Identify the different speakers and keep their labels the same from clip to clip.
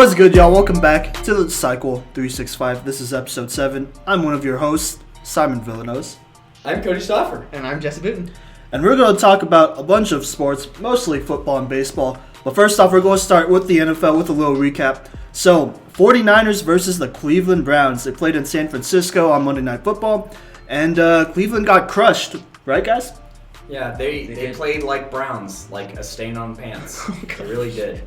Speaker 1: What's good, y'all? Welcome back to the Cycle 365. This is episode 7. I'm one of your hosts, Simon Villanos.
Speaker 2: I'm Kodey Stoffer.
Speaker 3: And I'm Jesse Booten.
Speaker 1: And we're going to talk about a bunch of sports, mostly football and baseball. But first off, we're going to start with the NFL with a little recap. So, 49ers versus the Cleveland Browns. They played in San Francisco on Monday Night Football. And Cleveland got crushed. Right, guys?
Speaker 2: Yeah, they played like Browns, like a stain on pants. They really did.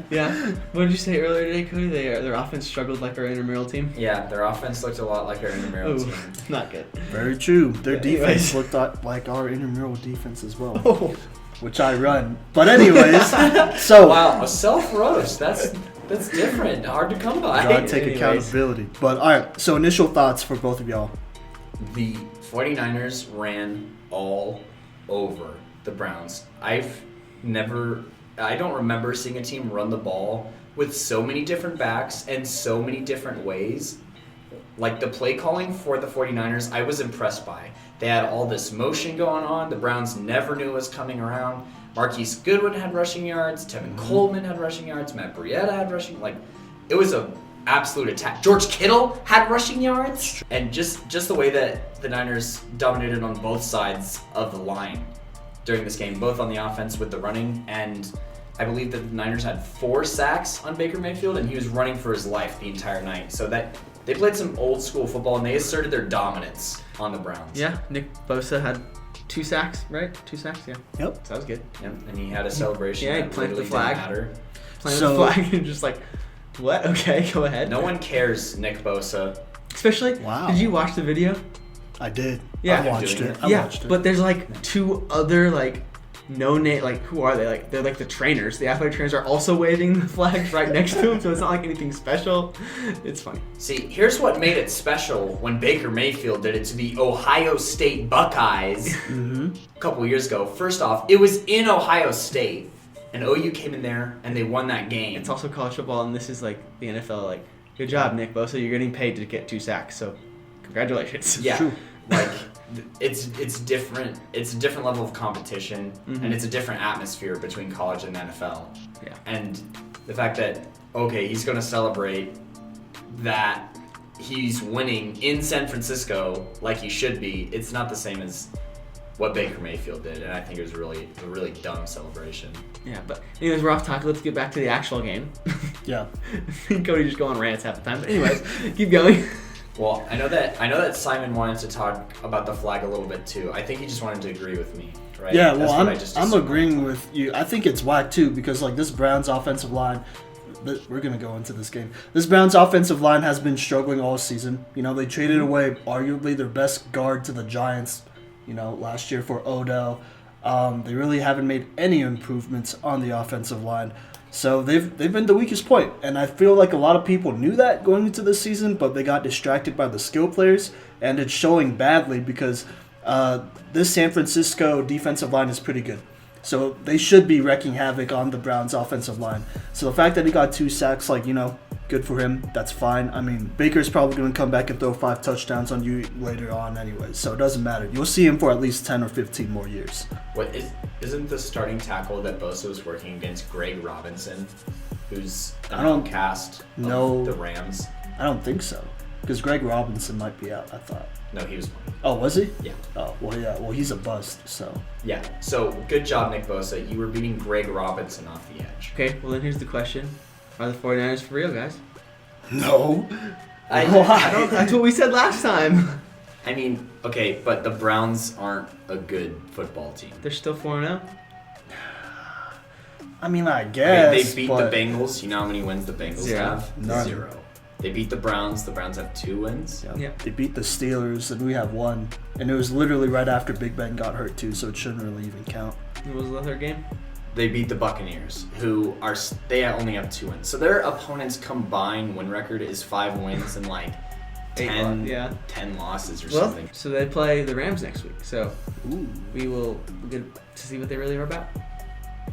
Speaker 3: Yeah. What did you say earlier today, Cody? Their offense struggled like our intramural team?
Speaker 2: Yeah, their offense looked a lot like our intramural team.
Speaker 3: Not good.
Speaker 1: Very true. Their defense looked like our intramural defense as well.
Speaker 3: Oh.
Speaker 1: Which I run. But anyways, so...
Speaker 2: Wow, a self-roast. That's different. Hard to come by.
Speaker 1: Gotta take accountability. But alright, so initial thoughts for both of y'all.
Speaker 2: The 49ers ran all over the Browns. I don't remember seeing a team run the ball with so many different backs and so many different ways. Like the play calling for the 49ers, I was impressed by. They had all this motion going on. The Browns never knew it was coming around. Marquise Goodwin had rushing yards. Tevin Coleman had rushing yards. Matt Breida had rushing. It was a absolute attack. George Kittle had rushing yards. And just the way that the Niners dominated on both sides of the line during this game, both on the offense with the running, and I believe that the Niners had 4 sacks on Baker Mayfield, and he was running for his life the entire night. So that they played some old school football, and they asserted their dominance on the Browns.
Speaker 3: Yeah, Nick Bosa had 2 sacks, right? 2 sacks, yeah.
Speaker 1: Yep.
Speaker 3: Sounds good.
Speaker 2: Yep. And he had a celebration.
Speaker 3: Yeah, he
Speaker 2: that
Speaker 3: planted the
Speaker 2: literally
Speaker 3: flag.
Speaker 2: didn't matter.
Speaker 3: Planted the flag and just like, what? Okay, go ahead.
Speaker 2: No one cares, Nick Bosa.
Speaker 3: Especially,
Speaker 1: wow.
Speaker 3: Did you watch the video?
Speaker 1: I did.
Speaker 3: Yeah.
Speaker 1: I watched it.
Speaker 3: Yeah, but there's like 2 other no name, who are they? They're like the trainers. The athletic trainers are also waving the flags right next to him, so it's not like anything special. It's funny.
Speaker 2: See, here's what made it special when Baker Mayfield did it to the Ohio State Buckeyes a couple years ago. First off, it was in Ohio State, and OU came in there and they won that game.
Speaker 3: It's also college football, and this is like the NFL. Good job, Nick Bosa. You're getting paid to get 2 sacks, so congratulations.
Speaker 2: Yeah.
Speaker 1: True.
Speaker 2: It's different. It's a different level of competition, and it's a different atmosphere between college and the NFL.
Speaker 3: Yeah.
Speaker 2: And the fact that he's going to celebrate that he's winning in San Francisco like he should be. It's not the same as what Baker Mayfield did, and I think it was a really dumb celebration.
Speaker 3: Yeah, but anyways, we're off topic. Let's get back to the actual game.
Speaker 1: Yeah.
Speaker 3: Cody just go on rants half the time. But anyways, keep going.
Speaker 2: Well, I know that Simon wanted to talk about the flag a little bit too. I think he just wanted to agree with me, right?
Speaker 1: Yeah, well, I'm agreeing with you. I think it's whack too because this Browns offensive line, we're going to go into this game. This Browns offensive line has been struggling all season. They traded away arguably their best guard to the Giants, last year for Odell. They really haven't made any improvements on the offensive line. So they've been the weakest point, and I feel like a lot of people knew that going into the season, but they got distracted by the skill players, and it's showing badly because this San Francisco defensive line is pretty good. So they should be wreaking havoc on the Browns offensive line. So the fact that he got 2 sacks, good for him. That's fine. I mean, Baker's probably going to come back and throw 5 touchdowns on you later on anyways, so it doesn't matter. You'll see him for at least 10 or 15 more years.
Speaker 2: Isn't the starting tackle that Bosa was working against Greg Robinson, who's an
Speaker 1: I don't
Speaker 2: outcast
Speaker 1: know.
Speaker 2: of the Rams?
Speaker 1: I don't think so, because Greg Robinson might be out, I thought.
Speaker 2: No, he was playing.
Speaker 1: Oh, was he?
Speaker 2: Yeah.
Speaker 1: Oh, well, yeah. Well, he's a bust, so.
Speaker 2: Yeah. So, good job, Nick Bosa. You were beating Greg Robinson off the edge.
Speaker 3: Okay, well then here's the question. Are the 49ers for real, guys?
Speaker 1: No.
Speaker 3: That's what we said last time.
Speaker 2: I mean, okay, but the Browns aren't a good football team.
Speaker 3: They're still 4-0?
Speaker 1: I mean, I guess.
Speaker 2: They beat the Bengals. You know how many wins the Bengals
Speaker 3: 0.
Speaker 2: have?
Speaker 1: None.
Speaker 2: 0. They beat the Browns. The Browns have 2 wins.
Speaker 1: Yeah. They beat the Steelers, and we have 1. And it was literally right after Big Ben got hurt, too, so it shouldn't really even count.
Speaker 3: What was the other game?
Speaker 2: They beat the Buccaneers, they only have 2 wins. So their opponents' combined win record is 5 wins and 10 losses or something.
Speaker 3: So they play the Rams next week. So we will get to see what they really are about.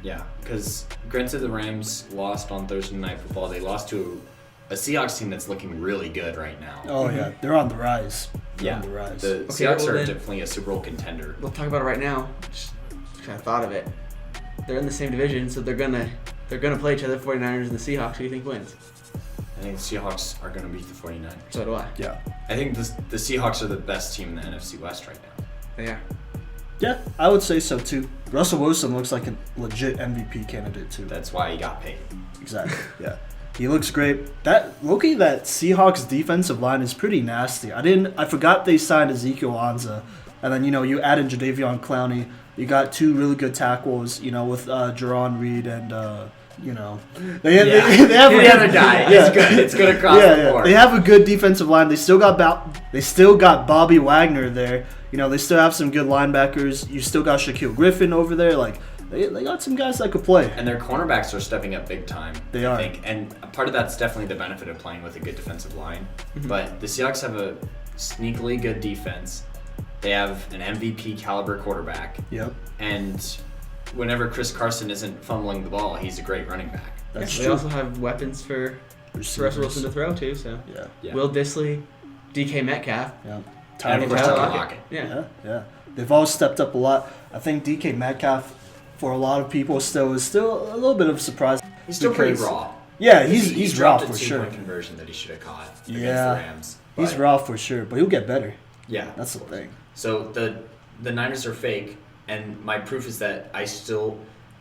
Speaker 2: Yeah, because granted the Rams lost on Thursday Night Football. They lost to a Seahawks team that's looking really good right now.
Speaker 1: Oh, yeah. They're on the rise.
Speaker 2: On the rise. The Seahawks are definitely a Super Bowl contender.
Speaker 3: We'll talk about it right now. Just kind of thought of it. They're in the same division, so they're gonna play each other. 49ers and the Seahawks. Who do you think wins?
Speaker 2: I think the Seahawks are going to beat the 49ers.
Speaker 3: So do I.
Speaker 1: Yeah.
Speaker 2: I think the Seahawks are the best team in the NFC West right now.
Speaker 3: They are.
Speaker 1: Yeah, I would say so too. Russell Wilson looks like a legit MVP candidate too.
Speaker 2: That's why he got paid.
Speaker 1: Exactly. Yeah. He looks great. That Seahawks defensive line is pretty nasty. I forgot they signed Ezekiel Anza. And then, you add in Jadeveon Clowney. You got two really good tackles, with Jerron Reed and they have
Speaker 2: the other guy.
Speaker 1: Yeah.
Speaker 2: It's good. It's good across the board.
Speaker 1: They have a good defensive line. They still got Bobby Wagner there. They still have some good linebackers. You still got Shaquille Griffin over there. Like they got some guys that could play.
Speaker 2: And their cornerbacks are stepping up big time.
Speaker 1: They
Speaker 2: I
Speaker 1: are.
Speaker 2: think. And a part of that's definitely the benefit of playing with a good defensive line.
Speaker 3: Mm-hmm.
Speaker 2: But the Seahawks have a sneakily good defense. They have an MVP caliber quarterback.
Speaker 1: Yep.
Speaker 2: And whenever Chris Carson isn't fumbling the ball, he's a great running back.
Speaker 1: That's
Speaker 3: They
Speaker 1: true.
Speaker 3: also have weapons for Russell Wilson to throw too. So
Speaker 1: Yeah.
Speaker 3: Will Dissly, DK Metcalf,
Speaker 1: Yeah.
Speaker 2: And of course,
Speaker 3: Tyler
Speaker 2: Tyler
Speaker 3: Lockett.
Speaker 2: Lockett.
Speaker 1: Yeah. They've all stepped up a lot. I think DK Metcalf, for a lot of people, is still a little bit of a surprise.
Speaker 2: He's still pretty
Speaker 1: because-
Speaker 2: raw.
Speaker 1: Yeah,
Speaker 2: He
Speaker 1: he's raw
Speaker 2: dropped
Speaker 1: for
Speaker 2: a
Speaker 1: sure.
Speaker 2: 2-point conversion that he should have caught against
Speaker 1: Yeah.
Speaker 2: the Rams.
Speaker 1: He's
Speaker 2: But,
Speaker 1: raw for sure, but he'll get better.
Speaker 2: Yeah.
Speaker 1: That's the thing.
Speaker 2: So the Niners are fake, and my proof is that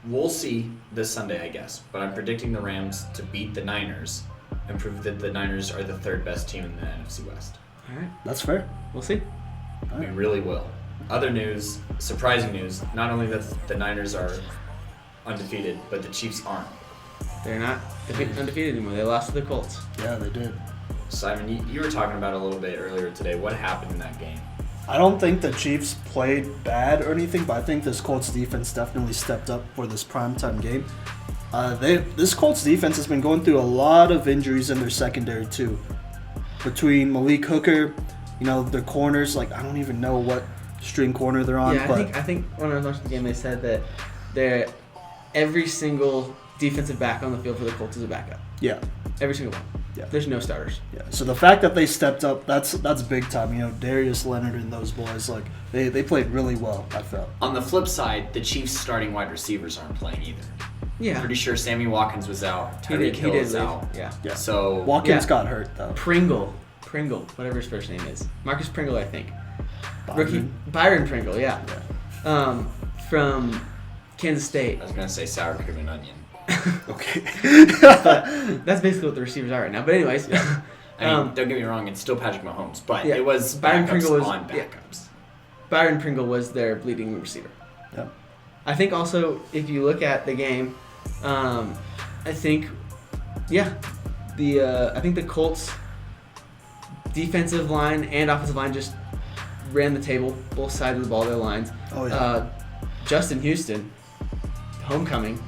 Speaker 2: we'll see this Sunday, I guess. But I'm predicting the Rams to beat the Niners and prove that the Niners are the third best team in the NFC West.
Speaker 3: All right,
Speaker 1: That's fair.
Speaker 3: we'll see.
Speaker 2: We really will. Other news, surprising news, not only that the Niners are undefeated, but the Chiefs aren't.
Speaker 3: They're not undefeated anymore. They lost to the Colts.
Speaker 1: Yeah, they did.
Speaker 2: Simon, you were talking about it a little bit earlier today. What happened in that game?
Speaker 1: I don't think the Chiefs played bad or anything, but I think this Colts defense definitely stepped up for this primetime game. This Colts defense has been going through a lot of injuries in their secondary too. Between Malik Hooker, their corners, like I don't even know what string corner they're on.
Speaker 3: Yeah,
Speaker 1: but
Speaker 3: I think when I was watching the game, they said that every single defensive back on the field for the Colts is a backup.
Speaker 1: yeah,
Speaker 3: Every single one.
Speaker 1: Yeah.
Speaker 3: There's no starters.
Speaker 1: yeah. So the fact that they stepped up, that's big time. Darius Leonard and those boys, like they played really well, I felt.
Speaker 2: On the flip side, the Chiefs' starting wide receivers aren't playing either.
Speaker 3: Yeah.
Speaker 2: Pretty sure Sammy Watkins was out. Tyreek Hill
Speaker 3: did
Speaker 2: is
Speaker 3: leave.
Speaker 2: out.
Speaker 3: Yeah.
Speaker 1: Yeah.
Speaker 2: So
Speaker 1: Watkins
Speaker 3: Yeah.
Speaker 1: got hurt though.
Speaker 3: Pringle, whatever his first name is. Marcus Pringle, I think.
Speaker 1: Byron.
Speaker 3: Rookie Byron Pringle, yeah.
Speaker 1: Yeah.
Speaker 3: From Kansas State.
Speaker 2: I was gonna say sour cream and onion.
Speaker 1: Okay.
Speaker 3: But that's basically what the receivers are right now. But anyways,
Speaker 2: I mean, don't get me wrong, it's still Patrick Mahomes, but
Speaker 3: yeah,
Speaker 2: it was
Speaker 3: Byron
Speaker 2: backups
Speaker 3: Pringle was-
Speaker 2: on
Speaker 3: yeah.
Speaker 2: backups.
Speaker 3: Byron Pringle was their leading receiver.
Speaker 1: Yeah.
Speaker 3: I think also if you look at the game, I think the Colts defensive line and offensive line just ran the table, both sides of the ball, their lines.
Speaker 1: Oh yeah.
Speaker 3: Justin Houston, homecoming,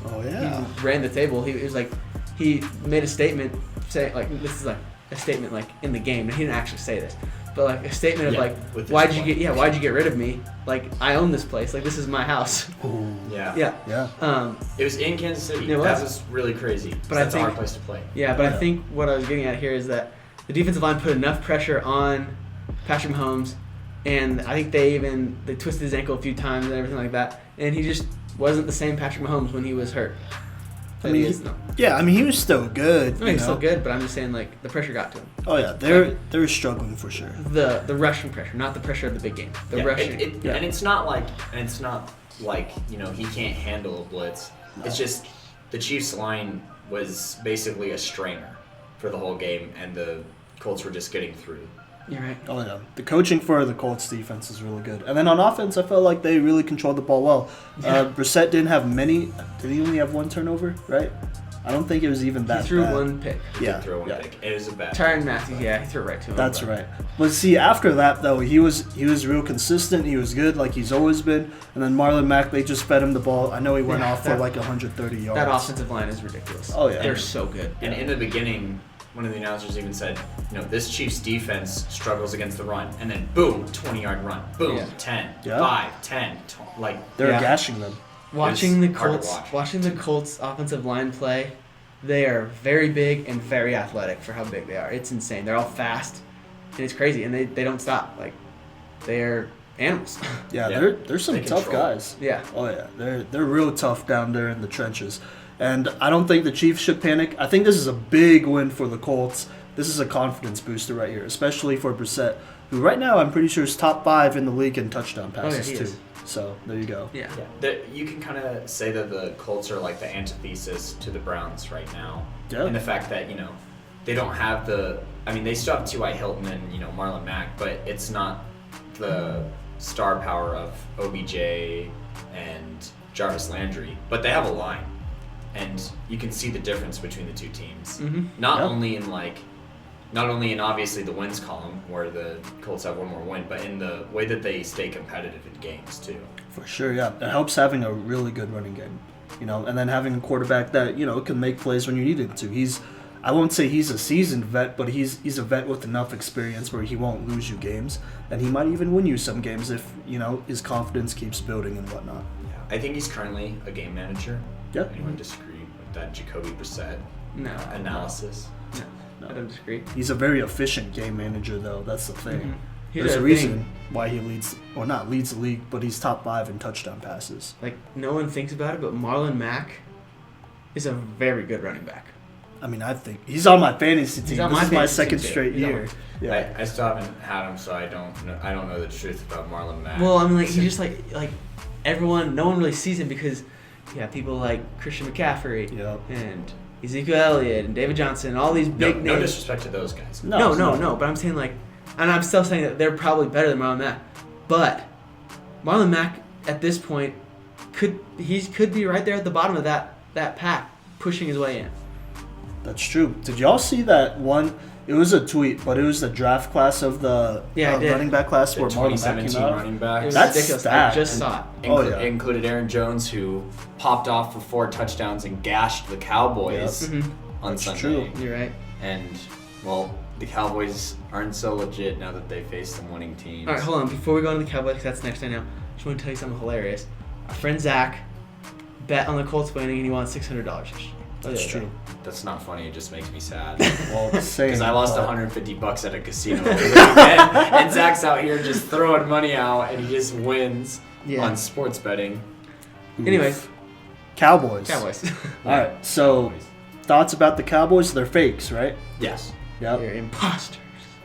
Speaker 1: Oh yeah.
Speaker 3: he ran the table. He was like, he made a statement saying like, this is like a statement like in the game. And he didn't actually say this, but like a statement of
Speaker 2: Yeah,
Speaker 3: like,
Speaker 2: with his
Speaker 3: why'd you
Speaker 2: point.
Speaker 3: get rid of me? Like I own this place. Like this is my house.
Speaker 1: Ooh.
Speaker 2: Yeah.
Speaker 3: Yeah.
Speaker 2: Yeah. It was in Kansas City.
Speaker 3: It was.
Speaker 2: That was really crazy.
Speaker 3: But I
Speaker 2: that's a hard
Speaker 3: think-
Speaker 2: place to play.
Speaker 3: Yeah, but
Speaker 1: Yeah.
Speaker 3: I think what I was getting at here is that the defensive line put enough pressure on Patrick Mahomes, and I think they twisted his ankle a few times and everything like that, and he just wasn't the same Patrick Mahomes when he was hurt.
Speaker 1: I mean, he was still good.
Speaker 3: I mean, he's still good, but I'm just saying like the pressure got to him.
Speaker 1: Oh yeah, they're struggling for sure.
Speaker 3: The rushing pressure, not the pressure of the big game. The
Speaker 2: Yeah,
Speaker 3: rushing.
Speaker 1: Yeah.
Speaker 2: And it's not like he can't handle a blitz.
Speaker 1: No.
Speaker 2: It's just the Chiefs line was basically a strainer for the whole game, and the Colts were just getting through.
Speaker 3: You're right.
Speaker 1: Oh yeah, the coaching for the Colts defense is really good. And then on offense, I felt like they really controlled the ball well.
Speaker 3: Yeah.
Speaker 1: Brissett didn't have many. Did he only have one turnover? Right? I don't think it was even that
Speaker 3: He threw
Speaker 1: bad.
Speaker 3: one pick.
Speaker 2: He
Speaker 1: Yeah,
Speaker 2: did throw one
Speaker 1: yeah.
Speaker 2: pick. It was a bad.
Speaker 3: Tyrann Matthew, yeah, he threw it right to him.
Speaker 1: That's
Speaker 3: but-
Speaker 1: right. But see, after that though, he was real consistent. He was good, like he's always been. And then Marlon Mack, they just fed him the ball. I know he went
Speaker 3: Yeah,
Speaker 1: off for like 130 yards.
Speaker 3: That offensive line is ridiculous.
Speaker 1: Oh, yeah.
Speaker 3: They're so good.
Speaker 2: And in the beginning, one of the announcers even said, this Chiefs defense struggles against the run, and then boom, 20-yard run, boom,
Speaker 3: Yeah.
Speaker 2: 10,
Speaker 1: Yeah.
Speaker 2: 5, 10, like
Speaker 1: They're
Speaker 3: Yeah.
Speaker 1: gashing them.
Speaker 3: Watching the
Speaker 2: hard to
Speaker 3: Colts,
Speaker 2: watch.
Speaker 3: offensive line play, they are very big and very athletic for how big they are. It's insane. They're all fast, and it's crazy. And they don't stop. Like they're animals.
Speaker 1: Yeah,
Speaker 2: Yeah.
Speaker 1: there's some
Speaker 2: They
Speaker 1: tough
Speaker 2: control.
Speaker 1: guys.
Speaker 3: Yeah.
Speaker 1: Oh yeah, they're real tough down there in the trenches. And I don't think the Chiefs should panic. I think this is a big win for the Colts. This is a confidence booster right here, especially for Brissett, who right now I'm pretty sure is top 5 in the league in touchdown passes
Speaker 3: he
Speaker 1: too.
Speaker 3: is.
Speaker 1: So there you go.
Speaker 3: Yeah.
Speaker 2: You can kind of say that the Colts are like the antithesis to the Browns right now.
Speaker 1: Yeah.
Speaker 2: In the fact that, they don't have they still have T.Y. Hilton and, Marlon Mack, but it's not the star power of OBJ and Jarvis Landry. But they have a line. And you can see the difference between the two teams.
Speaker 3: Mm-hmm.
Speaker 2: Not only in obviously the wins column where the Colts have one more win, but in the way that they stay competitive in games too.
Speaker 1: For sure, yeah. It helps having a really good running game, and then having a quarterback that, can make plays when you need him to. I won't say he's a seasoned vet, but he's a vet with enough experience where he won't lose you games, and he might even win you some games if, his confidence keeps building and whatnot.
Speaker 2: Yeah. I think he's currently a game manager.
Speaker 1: Yep.
Speaker 2: Anyone disagree with that Jacoby Brissett analysis?
Speaker 3: No, I don't disagree.
Speaker 1: He's a very efficient game manager, though. That's the thing.
Speaker 3: Mm-hmm.
Speaker 1: There's a reason why he leads the league, but he's top 5 in touchdown passes.
Speaker 3: Like, no one thinks about it, but Marlon Mack is a very good running back.
Speaker 1: I mean, I think he's on my fantasy team.
Speaker 3: This
Speaker 1: is my second straight year.
Speaker 2: Yeah. I still haven't had him, so I don't know the truth about Marlon Mack.
Speaker 3: Well, I mean, he's just like everyone. No one really sees him because you have people like Christian McCaffrey and Ezekiel Elliott and David Johnson, all these big names.
Speaker 2: No disrespect to those guys.
Speaker 3: No. But I'm saying and I'm still saying that they're probably better than Marlon Mack. But Marlon Mack at this point could be right there at the bottom of that pack, pushing his way in.
Speaker 1: That's true. Did y'all see that one? It was a tweet, but it was the draft class of the running back class where Marlon Mack came out.
Speaker 2: Running back.
Speaker 3: It was
Speaker 1: That's
Speaker 3: ridiculous.
Speaker 1: stacked.
Speaker 3: I just saw it.
Speaker 2: Included Aaron Jones, who popped off for 4 touchdowns and gashed the Cowboys on
Speaker 1: That's
Speaker 2: Sunday.
Speaker 1: true.
Speaker 3: You're right.
Speaker 2: And, the Cowboys aren't so legit now that they face some winning teams.
Speaker 3: All right, hold on. Before we go into the Cowboys, because that's next I know, I just want to tell you something hilarious. Our friend Zach bet on the Colts winning, and he won $600.
Speaker 1: That's true.
Speaker 2: That's not funny. It just makes me sad.
Speaker 1: Well, same.
Speaker 2: Because I lost $150 at a casino over the weekend, and Zach's out here just throwing money out, and he just wins on sports betting.
Speaker 3: Anyways,
Speaker 1: Cowboys.
Speaker 3: All
Speaker 1: right. So, thoughts about the Cowboys? They're fakes, right?
Speaker 2: Yes.
Speaker 1: Yep.
Speaker 3: You're imposters.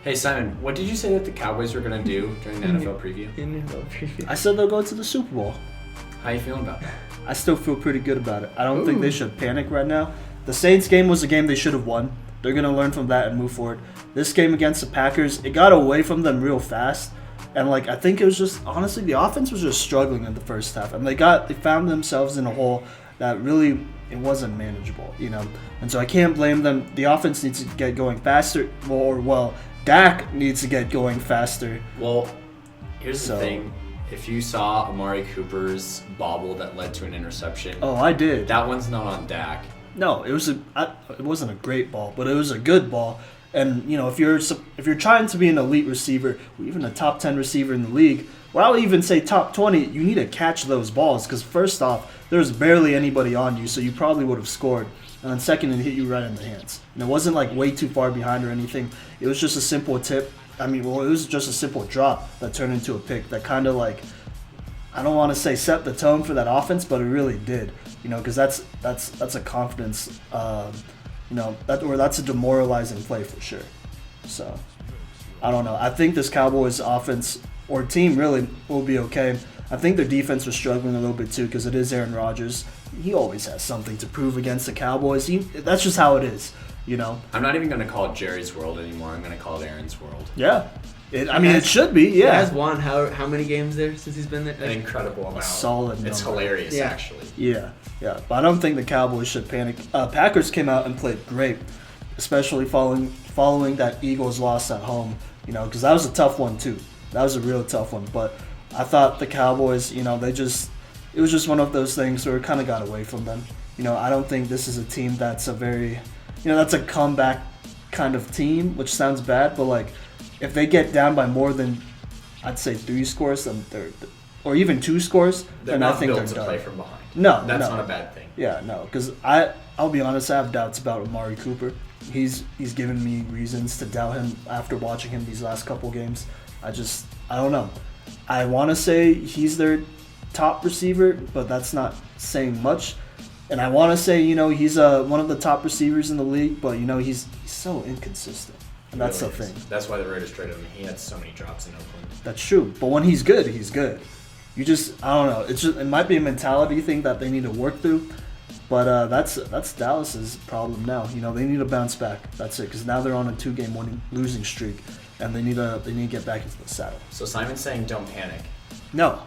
Speaker 2: Hey Simon, what did you say that the Cowboys were going to do during the NFL preview?
Speaker 1: I said they'll go to the Super Bowl.
Speaker 2: How you feeling about that?
Speaker 1: I still feel pretty good about it. I don't think they should panic right now. The Saints game was a game they should have won. They're going to learn from that and move forward. This game against the Packers, it got away from them real fast. And I think it was just, honestly, the offense was just struggling in the first half. And they found themselves in a hole that really, it wasn't manageable, And so I can't blame them. The offense needs to get going faster. Dak needs to get going faster.
Speaker 2: Well, here's the thing. If you saw Amari Cooper's bobble that led to an interception.
Speaker 1: Oh, I did.
Speaker 2: That one's not on Dak.
Speaker 1: No, it wasn't a great ball, but it was a good ball. And if you're trying to be an elite receiver, or even a top 10 receiver in the league, or I'll even say top 20, you need to catch those balls because first off, there's barely anybody on you, so you probably would have scored. And then second, it hit you right in the hands. And it wasn't way too far behind or anything. It was just a simple tip. It was just a simple drop that turned into a pick that kind of I don't want to say set the tone for that offense, but it really did. Because that's a confidence, that's a demoralizing play for sure. So, I don't know. I think this Cowboys offense or team really will be okay. I think their defense was struggling a little bit too because it is Aaron Rodgers. He always has something to prove against the Cowboys. That's just how it is.
Speaker 2: I'm not even going to call it Jerry's world anymore. I'm going to call it Aaron's world.
Speaker 1: Yeah. It should be, yeah.
Speaker 3: He has won how many games there since he's been there?
Speaker 2: An incredible amount.
Speaker 1: A solid number.
Speaker 2: It's hilarious, actually.
Speaker 1: Yeah. But I don't think the Cowboys should panic. Packers came out and played great, especially following that Eagles loss at home, because that was a tough one too. That was a real tough one. But I thought the Cowboys, it was just one of those things where it kind of got away from them. I don't think this is a team that's a very... that's a comeback kind of team, which sounds bad, but if they get down by more than, I'd say 3 scores, then or even 2 scores, then I think they're done.
Speaker 2: They're not built to play from behind.
Speaker 1: No,
Speaker 2: that's not a bad thing.
Speaker 1: Yeah, no, because I'll be honest, I have doubts about Amari Cooper. He's given me reasons to doubt him after watching him these last couple games. I don't know. I want to say he's their top receiver, but that's not saying much. And I want to say, he's one of the top receivers in the league, but, he's so inconsistent. And that's the thing.
Speaker 2: That's why the Raiders traded him. He had so many drops in Oakland.
Speaker 1: That's true. But when he's good, he's good. I don't know. It might be a mentality thing that they need to work through. But that's Dallas's problem now. They need to bounce back. That's it. Because now they're on a 2-game losing streak, and they need to get back into the saddle.
Speaker 2: So Simon's saying don't panic.
Speaker 1: No.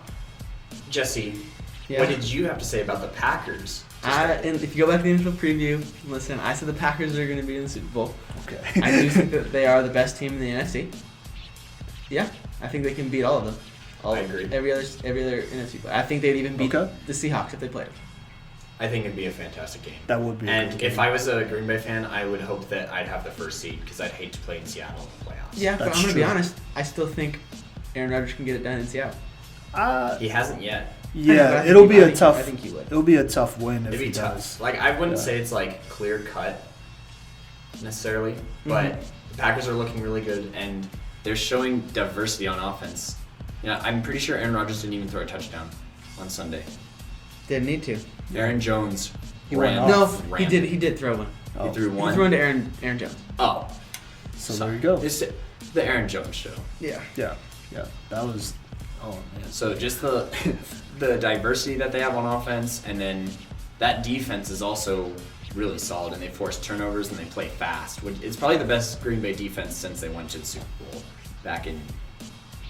Speaker 2: Jesse, what did you have to say about the Packers?
Speaker 3: And if you go back to the initial preview, listen, I said the Packers are going to be in the Super Bowl.
Speaker 1: Okay.
Speaker 3: I do think that they are the best team in the NFC. Yeah, I think they can beat all of them.
Speaker 2: I agree.
Speaker 3: Every other NFC player. I think they'd even beat the Seahawks if they played.
Speaker 2: I think it'd be a fantastic game.
Speaker 1: That would be.
Speaker 2: And if I was a Green Bay fan, I would hope that I'd have the first seed because I'd hate to play in Seattle in the playoffs.
Speaker 3: Yeah, but I'm going to be honest. I still think Aaron Rodgers can get it done in Seattle.
Speaker 2: He hasn't yet.
Speaker 1: Yeah, it'll be a tough.
Speaker 3: I think he would.
Speaker 1: It'll be a tough win if he
Speaker 2: tough.
Speaker 1: does.
Speaker 2: Like I wouldn't say it's like clear cut necessarily, but the Packers are looking really good and they're showing diversity on offense. I'm pretty sure Aaron Rodgers didn't even throw a touchdown on Sunday.
Speaker 3: Didn't need to.
Speaker 2: Aaron Jones
Speaker 1: ran.
Speaker 3: He did throw one.
Speaker 2: He threw one.
Speaker 3: He threw one to Aaron Jones.
Speaker 2: Oh.
Speaker 1: So there you go.
Speaker 2: It's the Aaron Jones show.
Speaker 3: Yeah.
Speaker 1: Yeah. That was. Oh man.
Speaker 2: So just the diversity that they have on offense, and then that defense is also really solid, and they force turnovers and they play fast. It's probably the best Green Bay defense since they went to the Super Bowl back in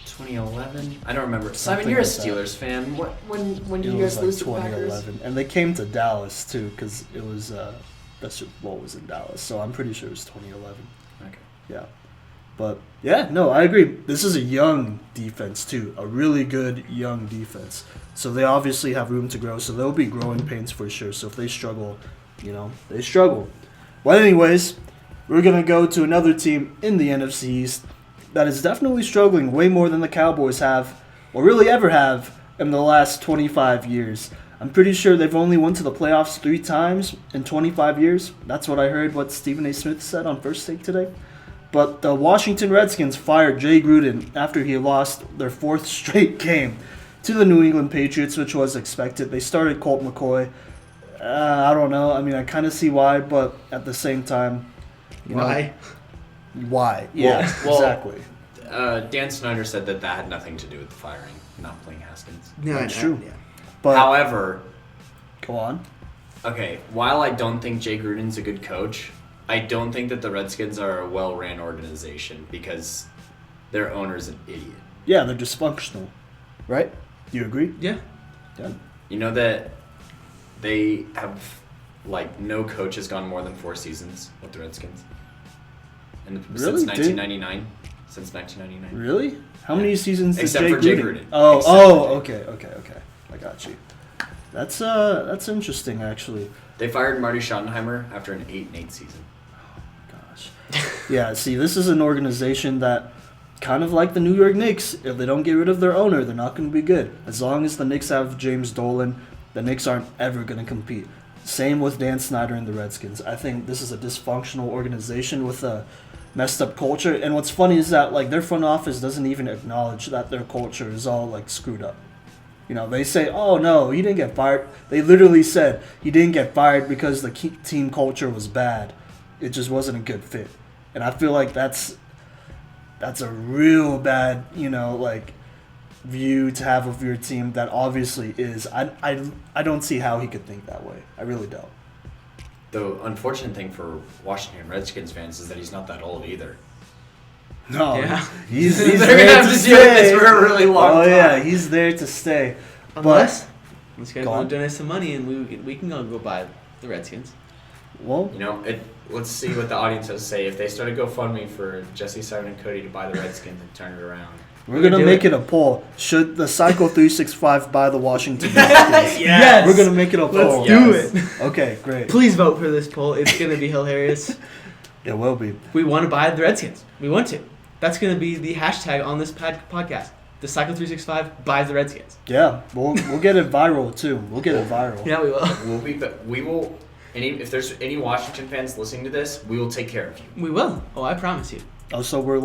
Speaker 2: 2011. I don't remember. Simon, you're a Steelers fan. When did you guys lose to the Packers?
Speaker 1: 2011, and they came to Dallas too because it was the Super Bowl was in Dallas, so I'm pretty sure it was 2011.
Speaker 2: Okay.
Speaker 1: Yeah. But, yeah, no, I agree. This is a young defense, too. A really good young defense. So they obviously have room to grow. So there'll be growing pains for sure. So if they struggle, they struggle. But anyways, we're going to go to another team in the NFC East that is definitely struggling way more than the Cowboys have, or really ever have, in the last 25 years. I'm pretty sure they've only went to the playoffs 3 times in 25 years. That's what I heard what Stephen A. Smith said on First Take today. But the Washington Redskins fired Jay Gruden after he lost their 4th straight game to the New England Patriots, which was expected. They started Colt McCoy. I don't know. I mean, I kind of see why, but at the same time,
Speaker 3: why?
Speaker 1: Why? Yeah, exactly.
Speaker 2: Dan Snyder said that had nothing to do with the firing, not playing Haskins.
Speaker 3: No,
Speaker 1: that's true.
Speaker 3: Yeah.
Speaker 1: But
Speaker 2: however,
Speaker 1: go on.
Speaker 2: Okay, while I don't think Jay Gruden's a good coach, I don't think that the Redskins are a well-ran organization because their owner's an idiot.
Speaker 1: Yeah, they're dysfunctional, right? You agree?
Speaker 3: Yeah.
Speaker 2: You know that they have, no coach has gone more than 4 seasons with the Redskins?
Speaker 1: Really?
Speaker 2: Since 1999. Since 1999.
Speaker 1: Really? How many seasons did
Speaker 2: Except
Speaker 1: Jay
Speaker 2: for Jay
Speaker 1: Gruden?
Speaker 2: Gruden.
Speaker 1: Okay. I got you. That's interesting, actually.
Speaker 2: They fired Marty Schottenheimer after an 8-8 season.
Speaker 1: Yeah, see, this is an organization that, kind of like the New York Knicks, if they don't get rid of their owner, they're not going to be good. As long as the Knicks have James Dolan, the Knicks aren't ever going to compete. Same with Dan Snyder and the Redskins. I think this is a dysfunctional organization with a messed up culture. And what's funny is that, their front office doesn't even acknowledge that their culture is all, screwed up. They say, oh, no, he didn't get fired. They literally said he didn't get fired because the team culture was bad. It just wasn't a good fit. And I feel like that's a real bad, view to have of your team that obviously is. I don't see how he could think that way. I really don't.
Speaker 2: The unfortunate thing for Washington Redskins fans is that he's not that old either.
Speaker 1: No,
Speaker 3: yeah.
Speaker 1: he's
Speaker 2: they're
Speaker 1: there
Speaker 2: gonna have
Speaker 1: to
Speaker 2: to deal with this
Speaker 1: stay.
Speaker 2: for a really long time.
Speaker 1: Oh yeah, he's there to stay.
Speaker 3: Unless this guy
Speaker 1: Go
Speaker 3: want
Speaker 1: on.
Speaker 3: to donate some money and we can go buy the Redskins.
Speaker 1: Well,
Speaker 2: Let's see what the audience has to say. If they started GoFundMe for Jesse, Simon, and Kodey to buy the Redskins and turn it around.
Speaker 1: we're gonna make it a poll. Should the Cycle 365 buy the Washington Redskins?
Speaker 3: Yes.
Speaker 1: We're gonna make it a poll.
Speaker 3: Let's do it.
Speaker 1: Okay, great.
Speaker 3: Please vote for this poll. It's gonna be hilarious.
Speaker 1: It will be.
Speaker 3: We want to buy the Redskins. We want to. That's gonna be the hashtag on this podcast. The Cycle 365 buys the Redskins.
Speaker 1: Yeah, we'll get it viral too. We'll get it viral.
Speaker 3: Yeah, we will.
Speaker 2: We will. If there's any Washington fans listening to this, we will take care of you.
Speaker 3: We will. Oh, I promise you.
Speaker 1: Oh, so we're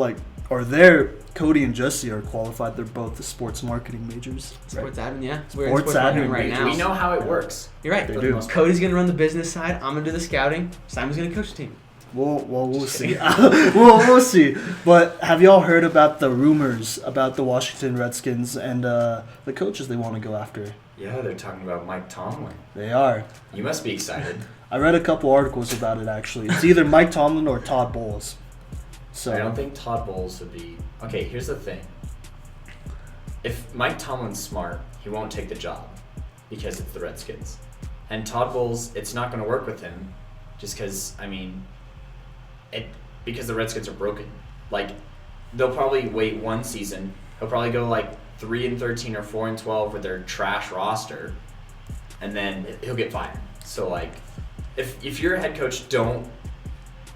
Speaker 1: Kodey and Jesse are qualified. They're both the sports marketing majors.
Speaker 3: Sports admin, yeah.
Speaker 1: We're in sports
Speaker 3: marketing
Speaker 1: admin
Speaker 3: right now.
Speaker 2: We know how it works.
Speaker 3: You're right.
Speaker 1: They do.
Speaker 3: Cody's going to run the business side. I'm going to do the scouting. Simon's going to coach the team.
Speaker 1: We'll see. we'll see. But have y'all heard about the rumors about the Washington Redskins and the coaches they want to go after?
Speaker 2: Yeah, they're talking about Mike Tomlin.
Speaker 1: They are.
Speaker 2: You must be excited.
Speaker 1: I read a couple articles about it, actually. It's either Mike Tomlin or Todd Bowles. So
Speaker 2: I don't think Todd Bowles would be... Okay, here's the thing. If Mike Tomlin's smart, he won't take the job because it's the Redskins. And Todd Bowles, it's not going to work with him just because, because the Redskins are broken. Like, they'll probably wait one season. He'll probably go like 3-13 or 4-12 with their trash roster, and then he'll get fired. So, like, if you're a head coach, don't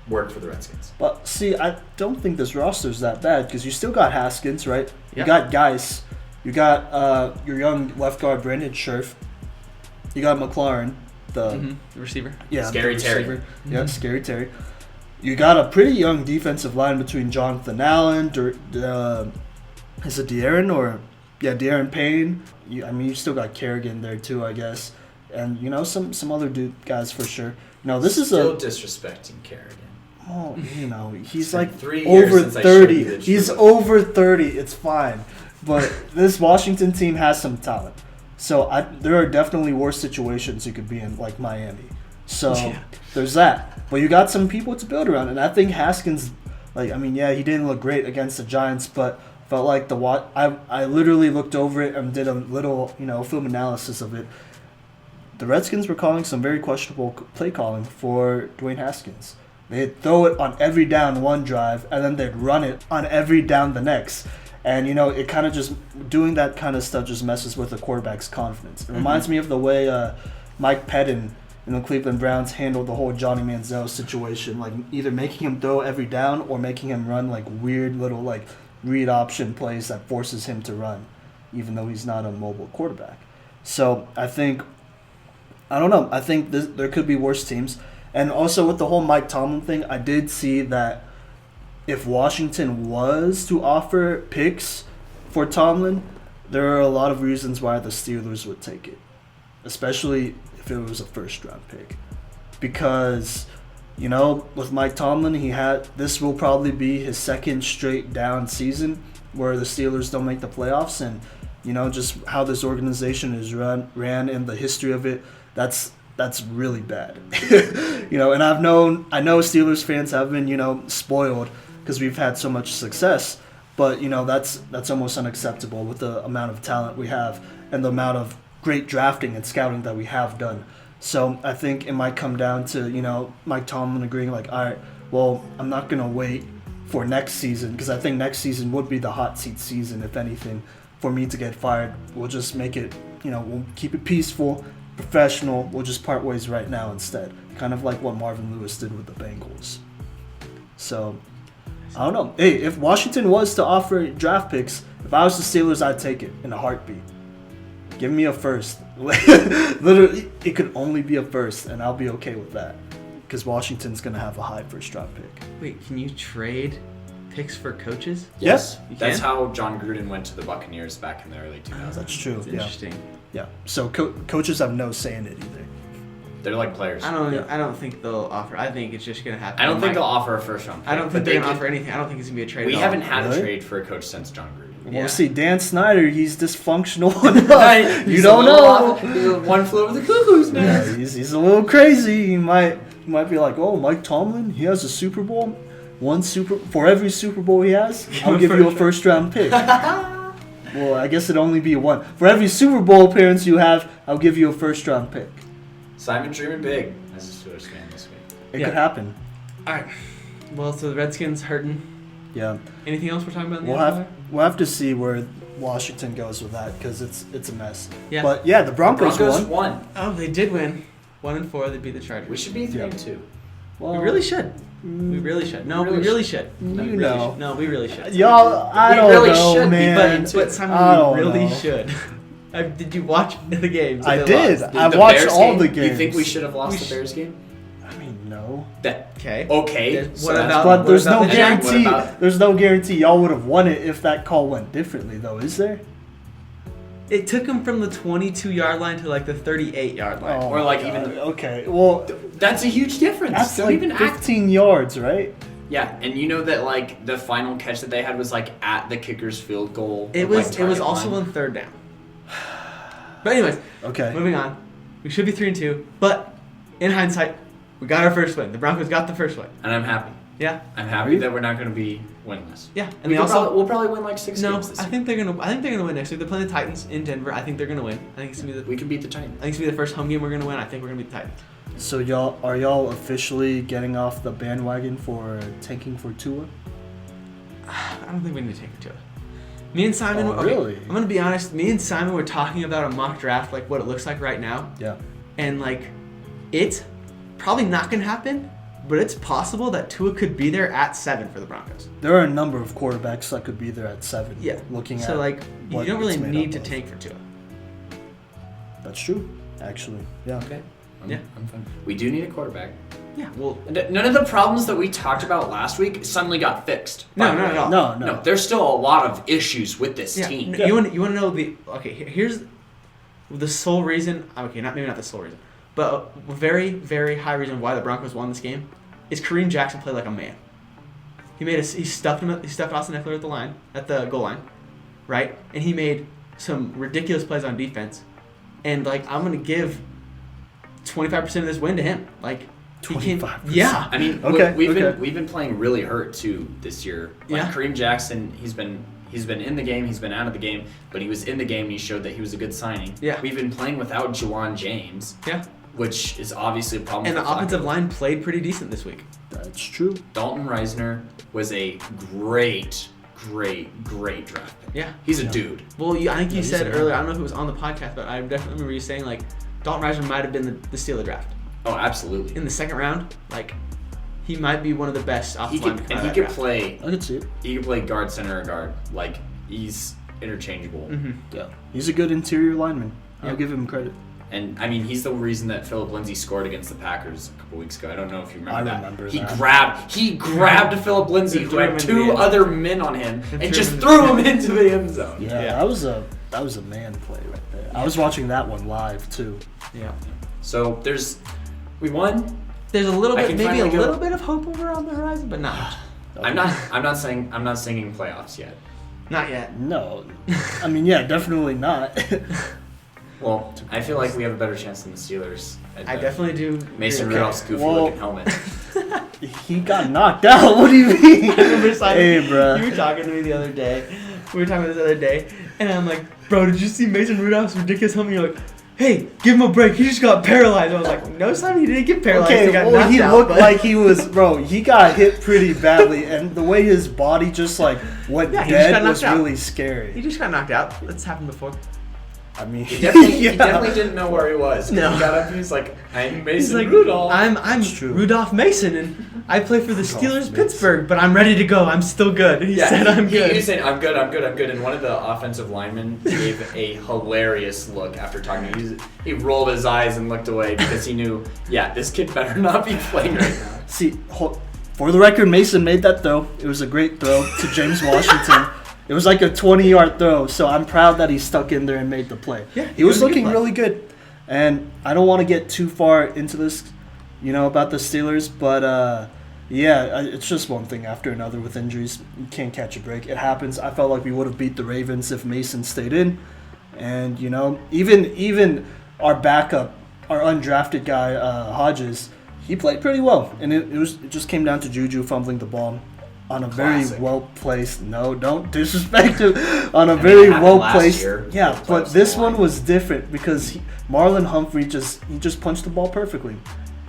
Speaker 2: work for the Redskins.
Speaker 1: But see, I don't think this roster's that bad because you still got Haskins, right? You
Speaker 3: Yep.
Speaker 1: got Geis. You got your young left guard Brandon Scherf. You got McLaurin, the
Speaker 3: receiver.
Speaker 2: Scary
Speaker 1: the
Speaker 2: Terry.
Speaker 1: receiver. Yeah, Scary Terry. You got a pretty young defensive line between Jonathan Allen, is it De'Aaron or De'Aaron Payne? You still got Kerrigan there too, I guess, and some other guys for sure. No, this is
Speaker 2: Still disrespecting Kerrigan.
Speaker 1: Oh, he's like
Speaker 2: 3 years
Speaker 1: over
Speaker 2: since I showed you
Speaker 1: 30.
Speaker 2: the
Speaker 1: He's
Speaker 2: truth.
Speaker 1: over 30. It's fine. But this Washington team has some talent. So there are definitely worse situations you could be in, like Miami. So there's that. But you got some people to build around. And I think Haskins, he didn't look great against the Giants, but felt like I literally looked over it and did a little, film analysis of it. The Redskins were calling some very questionable play calling for Dwayne Haskins. They'd throw it on every down one drive, and then they'd run it on every down the next. And, it kind of just, doing that kind of stuff just messes with the quarterback's confidence. It reminds me of the way Mike Pettin and the Cleveland Browns handled the whole Johnny Manziel situation, like either making him throw every down or making him run like weird little like read option plays that forces him to run, even though he's not a mobile quarterback. So I think there could be worse teams. And also with the whole Mike Tomlin thing, I did see that if Washington was to offer picks for Tomlin, there are a lot of reasons why the Steelers would take it, especially if it was a first-round pick. Because, with Mike Tomlin, this will probably be his second straight down season where the Steelers don't make the playoffs. And, just how this organization is ran and the history of it, that's really bad. And I know Steelers fans have been, spoiled because we've had so much success, but that's almost unacceptable with the amount of talent we have and the amount of great drafting and scouting that we have done. So I think it might come down to, Mike Tomlin agreeing like, all right, well, I'm not going to wait for next season because I think next season would be the hot seat season, if anything, for me to get fired. We'll just make it, we'll keep it peaceful, professional. We'll just part ways right now instead. Kind of like what Marvin Lewis did with the Bengals. So, I don't know. Hey, if Washington was to offer draft picks, if I was the Steelers, I'd take it in a heartbeat. Give me a first. Literally, it could only be a first, and I'll be okay with that. Because Washington's going to have a high first-round pick.
Speaker 3: Wait, can you trade picks for coaches?
Speaker 1: Yes.
Speaker 2: That's how John Gruden went to the Buccaneers back in the early 2000s.
Speaker 1: That's true.
Speaker 3: That's interesting.
Speaker 1: Yeah. So coaches have no say in it either.
Speaker 2: They're like players.
Speaker 3: I don't think they'll offer. I think it's just gonna happen.
Speaker 2: I don't think they'll offer a first round pick.
Speaker 3: I don't think they're gonna offer anything. I don't think it's gonna be a trade.
Speaker 2: We
Speaker 3: at all.
Speaker 2: haven't had
Speaker 1: Really?
Speaker 2: a trade for a coach since John Gruden.
Speaker 1: Well,
Speaker 3: Yeah.
Speaker 1: see, Dan Snyder, he's dysfunctional enough. You don't know.
Speaker 2: One flew over the cuckoo's
Speaker 1: Yeah,
Speaker 2: nest.
Speaker 1: he's a little crazy. He might be like, oh, Mike Tomlin, he has a Super Bowl. For every Super Bowl he has, I'll give you a first round pick. Well, I guess it'd only be one. For every Super Bowl appearance you have, I'll give you a first round pick.
Speaker 2: Simon dreaming big as a Steelers fan this week.
Speaker 1: It could happen.
Speaker 3: All right. Well, so the Redskins hurting.
Speaker 1: Yeah.
Speaker 3: Anything else we're talking about? In the
Speaker 1: We'll have to see where Washington goes with that because it's a mess.
Speaker 3: Yeah.
Speaker 1: But yeah, the Broncos
Speaker 2: won.
Speaker 3: Oh, they did win. 1-4. They beat the Chargers.
Speaker 2: We should be 3-2.
Speaker 1: Well,
Speaker 3: We really should. We really should. No, we really should. No, we
Speaker 1: You
Speaker 3: really
Speaker 1: know.
Speaker 3: should. No, we really should.
Speaker 1: Y'all, I
Speaker 2: We
Speaker 1: don't
Speaker 2: really
Speaker 1: know,
Speaker 2: should be,
Speaker 1: man.
Speaker 3: But Simon,
Speaker 1: I don't
Speaker 3: we really
Speaker 1: know.
Speaker 3: should. Did you watch the games?
Speaker 1: I
Speaker 3: that they
Speaker 1: did.
Speaker 3: lost?
Speaker 1: I
Speaker 2: The
Speaker 1: watched
Speaker 2: Bears
Speaker 1: all
Speaker 2: game?
Speaker 1: the games.
Speaker 2: You think we should have lost
Speaker 3: We
Speaker 2: the Bears game?
Speaker 1: I mean, No.
Speaker 3: Okay.
Speaker 2: So
Speaker 1: But there's no
Speaker 3: the Giants?
Speaker 1: guarantee. There's no guarantee y'all would have won it if that call went differently, though, is there?
Speaker 3: It took him from the 22-yard line to like the 38-yard line.
Speaker 2: Or like
Speaker 1: God.
Speaker 2: even
Speaker 1: Okay, well,
Speaker 2: that's a huge difference.
Speaker 1: that's
Speaker 2: Don't
Speaker 1: like
Speaker 2: even
Speaker 1: 15 yards, right?
Speaker 2: Yeah, and you know that like the final catch that they had was like at the kicker's field goal.
Speaker 3: It was also on third down. But anyways,
Speaker 1: Okay.
Speaker 3: moving on. We should be 3-2, but in hindsight, we got our first win. The Broncos got the first win.
Speaker 2: And I'm happy.
Speaker 3: Yeah.
Speaker 2: I'm happy that we're not going to be winless.
Speaker 3: Yeah, and
Speaker 2: we'll probably win like 6
Speaker 3: no.
Speaker 2: games this
Speaker 3: I
Speaker 2: year.
Speaker 3: think they're gonna win next week. They're playing the Titans in Denver. I think they're gonna win. I think it's gonna be
Speaker 2: We can beat the Titans.
Speaker 3: I think it's gonna be the first home game we're gonna win. I think we're gonna beat the Titans.
Speaker 1: So are y'all officially getting off the bandwagon for tanking for Tua?
Speaker 3: I don't think we need to take it to it. Me and Simon.
Speaker 1: Oh, really?
Speaker 3: I'm gonna be honest. Me and Simon were talking about a mock draft, like what it looks like right now,
Speaker 1: Yeah.
Speaker 3: and like, it's probably not gonna happen, but it's possible that Tua could be there at 7 for the Broncos.
Speaker 1: There are a number of quarterbacks that could be there at 7.
Speaker 3: Yeah.
Speaker 1: Looking
Speaker 3: So
Speaker 1: at
Speaker 3: like, you
Speaker 1: what
Speaker 3: don't really
Speaker 1: it's made
Speaker 3: need
Speaker 1: up
Speaker 3: to
Speaker 1: of.
Speaker 3: tank for Tua.
Speaker 1: That's true, actually. Yeah.
Speaker 2: Okay.
Speaker 3: Yeah.
Speaker 2: I'm fine. We do need a quarterback.
Speaker 3: Yeah. Well.
Speaker 2: None of the problems that we talked about last week suddenly got fixed.
Speaker 3: No,
Speaker 2: by the
Speaker 3: not
Speaker 2: way.
Speaker 3: at all.
Speaker 1: No.
Speaker 2: No, there's still a lot of issues with this
Speaker 3: Yeah.
Speaker 2: team.
Speaker 1: Yeah.
Speaker 3: You want to know the here's the sole reason. Okay, maybe not the sole reason, but a very, very high reason why the Broncos won this game is Kareem Jackson played like a man. He stuffed Austin Eckler at the goal line, right? And he made some ridiculous plays on defense. And like, I'm gonna give 25% of this win to him. Like, he can.
Speaker 1: 25%.
Speaker 3: Yeah.
Speaker 2: I mean,
Speaker 1: Okay,
Speaker 2: we've been playing really hurt too this year. Like
Speaker 3: Yeah.
Speaker 2: Kareem Jackson, he's been in the game, he's been out of the game, but he was in the game and he showed that he was a good signing.
Speaker 3: Yeah.
Speaker 2: We've been playing without Juwan James,
Speaker 3: Yeah.
Speaker 2: which is obviously a problem.
Speaker 3: And the
Speaker 2: for Flacco.
Speaker 3: offensive line played pretty decent this week.
Speaker 1: That's true.
Speaker 2: Dalton Reisner was a great draft pick.
Speaker 3: Yeah.
Speaker 2: He's a
Speaker 1: Yeah.
Speaker 2: dude.
Speaker 3: Well, I think you
Speaker 1: he's
Speaker 3: said
Speaker 1: a
Speaker 3: earlier,
Speaker 1: man.
Speaker 3: I don't know if it was on the podcast, but I definitely remember you saying, like, Dalton Reisner might have been the steal of the draft.
Speaker 2: Oh, absolutely.
Speaker 3: In the second round, like, he might be one of the best
Speaker 2: He
Speaker 3: offensive
Speaker 2: could
Speaker 3: linemen.
Speaker 2: and he could play.
Speaker 1: I could see it.
Speaker 2: He could play guard, center, or guard. Like he's interchangeable.
Speaker 3: Mm-hmm.
Speaker 1: Yeah. He's a good interior lineman.
Speaker 3: Yeah.
Speaker 1: I'll give him credit.
Speaker 2: And I mean, he's the reason that Philip Lindsay scored against the Packers a couple weeks ago. I don't know if you remember
Speaker 1: I
Speaker 2: that.
Speaker 1: remember
Speaker 2: He
Speaker 1: that.
Speaker 2: grabbed Philip Lindsay,
Speaker 3: And
Speaker 2: who
Speaker 3: threw him
Speaker 2: had
Speaker 3: into
Speaker 2: 2
Speaker 3: the end.
Speaker 2: other men on him,
Speaker 3: And
Speaker 2: and
Speaker 3: threw
Speaker 2: just
Speaker 3: him
Speaker 2: threw him into the end zone.
Speaker 1: Yeah, that was a man play right there. I was watching that one live too.
Speaker 3: Yeah.
Speaker 2: So we won.
Speaker 3: There's a little
Speaker 2: I
Speaker 3: bit,
Speaker 2: can
Speaker 3: maybe a
Speaker 2: finally go.
Speaker 3: little bit of hope over on the horizon, but not much.
Speaker 2: I'm not singing playoffs yet.
Speaker 3: Not yet.
Speaker 1: No. I mean, yeah, definitely not.
Speaker 2: Well, I feel like we have a better chance than the Steelers.
Speaker 3: I definitely do.
Speaker 2: Mason
Speaker 3: agree.
Speaker 2: Rudolph's goofy
Speaker 1: Well-
Speaker 2: looking helmet.
Speaker 1: He got knocked out. What do you mean?
Speaker 3: I remember Simon,
Speaker 1: Hey, bruh.
Speaker 3: you were talking to me the other day. We were talking about this the other day, and I'm like, bro, did you see Mason Rudolph's ridiculous helmet? You're like, hey, give him a break. He just got paralyzed. I was like, no, Simon, he didn't get paralyzed.
Speaker 1: Okay,
Speaker 3: he got
Speaker 1: well,
Speaker 3: knocked
Speaker 1: he
Speaker 3: out,
Speaker 1: looked
Speaker 3: but-
Speaker 1: like he was, bro. He got hit pretty badly, and the way his body just like went
Speaker 3: Yeah, he just got
Speaker 1: dead
Speaker 3: knocked
Speaker 1: was
Speaker 3: out.
Speaker 1: really
Speaker 3: He
Speaker 1: scary.
Speaker 3: just got knocked out. That's happened before.
Speaker 1: I mean,
Speaker 2: He definitely
Speaker 1: yeah.
Speaker 2: didn't know where he was.
Speaker 3: No.
Speaker 2: He got up and he's like, I'm
Speaker 3: He's
Speaker 2: Mason
Speaker 3: like,
Speaker 2: Rudolph.
Speaker 3: I'm
Speaker 1: That's true.
Speaker 3: Rudolph Mason, and I play for the
Speaker 1: Rudolph
Speaker 3: Steelers
Speaker 1: Mason.
Speaker 3: Pittsburgh, but I'm ready to go. I'm still good. He said I'm good.
Speaker 2: He said, I'm good. And one of the offensive linemen gave a hilarious look after talking to him. He rolled his eyes and looked away because he knew, yeah, this kid better not be playing right now.
Speaker 1: See, for the record, Mason made that throw. It was a great throw to James Washington. It was like a 20-yard throw, so I'm proud that he stuck in there and made the play.
Speaker 3: Yeah,
Speaker 1: he was
Speaker 3: it was a good
Speaker 1: looking
Speaker 3: play.
Speaker 1: really good. And I don't want to get too far into this, about the Steelers, but yeah, it's just one thing after another with injuries. You can't catch a break. It happens. I felt like we would have beat the Ravens if Mason stayed in. And, even our backup, our undrafted guy, Hodges, he played pretty well. And it just came down to Juju fumbling the ball on a
Speaker 2: Classic.
Speaker 1: very well-placed, no, don't disrespect him, on a
Speaker 2: mean,
Speaker 1: very
Speaker 2: it happened
Speaker 1: well-placed,
Speaker 2: last year.
Speaker 1: yeah,
Speaker 2: The
Speaker 1: but
Speaker 2: playoffs
Speaker 1: this
Speaker 2: on the
Speaker 1: one
Speaker 2: line.
Speaker 1: was different because Marlon Humphrey just punched the ball perfectly.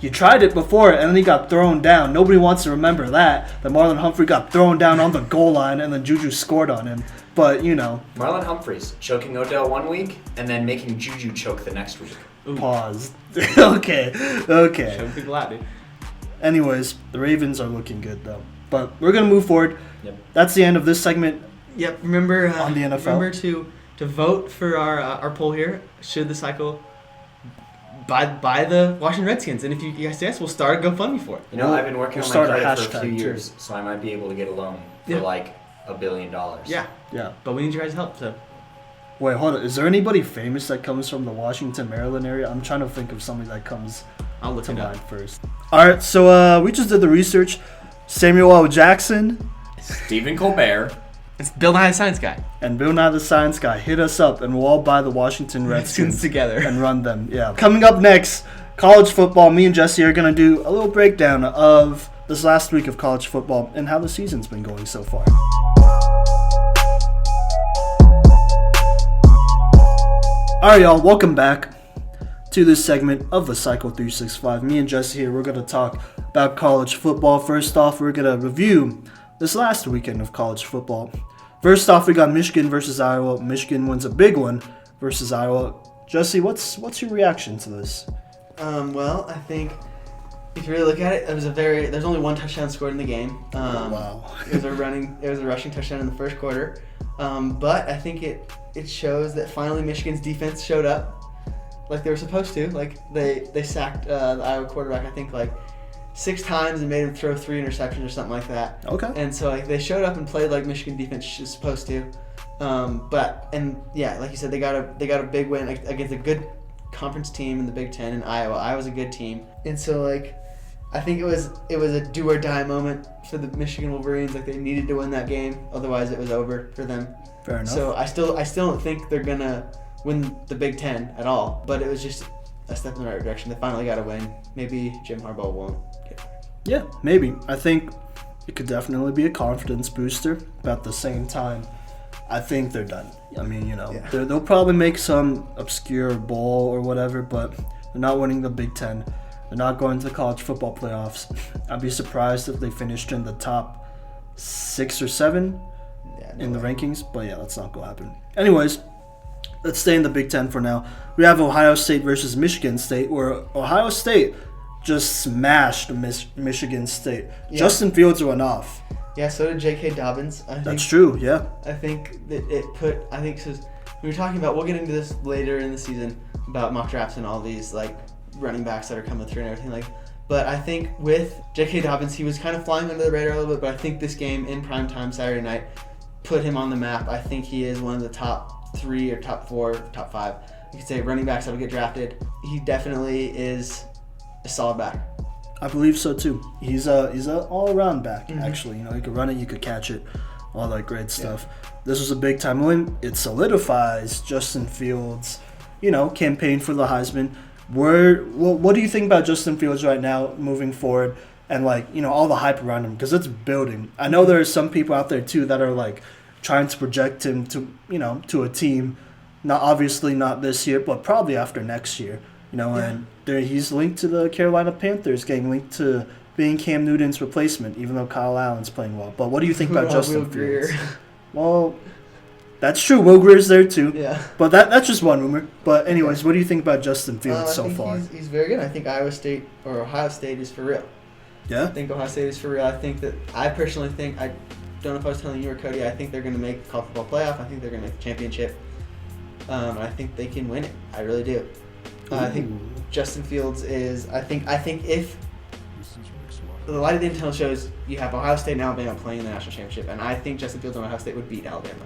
Speaker 1: You tried it before, and then he got thrown down. Nobody wants to remember that Marlon Humphrey got thrown down on the goal line, and then Juju scored on him. But,
Speaker 2: Marlon Humphreys choking Odell one week and then making Juju choke the next week.
Speaker 1: pause. Okay.
Speaker 3: Showing people out, dude.
Speaker 1: Anyways, the Ravens are looking good, though. But we're going to move forward.
Speaker 2: Yep.
Speaker 1: That's the end of this segment.
Speaker 3: Yep. Remember
Speaker 1: On the NFL.
Speaker 3: Remember to vote for our poll here. Should the cycle by the Washington Redskins. And if you guys say yes, we'll start a GoFundMe for it.
Speaker 2: You know, I've been working on my
Speaker 1: start a
Speaker 2: credit for a few
Speaker 1: hashtag, too.
Speaker 2: years, so I might be able to get a loan for like $1 billion.
Speaker 3: Yeah.
Speaker 1: Yeah.
Speaker 3: But we need your guys' help, so.
Speaker 1: Wait, hold on. Is there anybody famous that comes from the Washington, Maryland area? I'm trying to think of somebody that comes
Speaker 3: I'll look
Speaker 1: to
Speaker 3: it
Speaker 1: mind
Speaker 3: up.
Speaker 1: first. All right, so we just did the research. Samuel L. Jackson
Speaker 2: Stephen Colbert.
Speaker 3: It's Bill Nye the Science Guy.
Speaker 1: and Bill Nye the Science Guy. Hit us up, and we'll all buy the Washington Redskins
Speaker 3: together.
Speaker 1: and run them. Yeah. Coming up next, college football. Me and Jesse are going to do a little breakdown of this last week of college football and how the season's been going so far. All right, y'all. Welcome back to this segment of the Cycle 365. Me and Jesse here, we're going to talk about college football. First off, we're going to review this last weekend of college football. First off, we got Michigan versus Iowa. Michigan wins a big one versus Iowa. Jesse, what's your reaction to this?
Speaker 3: Well, I think if you really look at it, there's only one touchdown scored in the game.
Speaker 1: Wow.
Speaker 3: It was a rushing touchdown in the first quarter. But I think it shows that finally Michigan's defense showed up like they were supposed to. Like they sacked the Iowa quarterback, I think, like 6 times and made him throw 3 interceptions or something like that.
Speaker 1: Okay.
Speaker 3: And so like they showed up and played like Michigan defense is supposed to. Like you said, they got a big win against a good conference team in the Big Ten in Iowa. Iowa's a good team, and so like I think it was a do or die moment for the Michigan Wolverines. Like they needed to win that game, otherwise it was over for them.
Speaker 1: Fair enough.
Speaker 3: So I still don't think they're gonna win the Big Ten at all. But it was just a step in the right direction. They finally got a win. Maybe Jim Harbaugh won't get fired.
Speaker 1: Yeah, maybe. I think it could definitely be a confidence booster, but at the same time, I think they're done. I mean, they'll probably make some obscure bowl or whatever, but they're not winning the Big Ten. They're not going to the college football playoffs. I'd be surprised if they finished in the top 6 or 7 in the rankings, but yeah, that's not going to happen. Anyways, let's stay in the Big Ten for now. We have Ohio State versus Michigan State, where Ohio State just smashed Michigan State.
Speaker 3: Yeah.
Speaker 1: Justin Fields went off.
Speaker 3: Yeah, so did J.K. Dobbins.
Speaker 1: That's true, yeah.
Speaker 3: I think that we were talking about, we'll get into this later in the season, about mock drafts and all these like running backs that are coming through and everything but I think with J.K. Dobbins, he was kind of flying under the radar a little bit, but I think this game in primetime Saturday night put him on the map. I think he is one of the top 3 or top 4, top 5, you could say, running backs that will get drafted. He definitely is a solid back.
Speaker 1: I believe so too. He's a all-around back, actually. He could run it, you could catch it, all that great stuff. Yeah. This was a big-time win. It solidifies Justin Fields' campaign for the Heisman. What do you think about Justin Fields right now moving forward and all the hype around him, because it's building? I know there are some people out there too that are trying to project him to a team, obviously not this year, but probably after next year. And he's linked to the Carolina Panthers, getting linked to being Cam Newton's replacement, even though Kyle Allen's playing well. But what do you think about Justin Fields? Well, that's true. Will Greer's there too.
Speaker 3: Yeah.
Speaker 1: But that's just one rumor. But anyways, what do you think about Justin Fields so far?
Speaker 3: He's very good. I think Ohio State is for real.
Speaker 1: Yeah?
Speaker 3: I think Ohio State is for real. I personally think, I don't know if I was telling you or Kodey, I think they're going to make the college football playoff. I think they're going to make the championship. I think they can win it. I really do. I think Justin Fields is. I think if the light of the intel shows you have Ohio State and Alabama playing in the national championship, and I think Justin Fields and Ohio State would beat Alabama.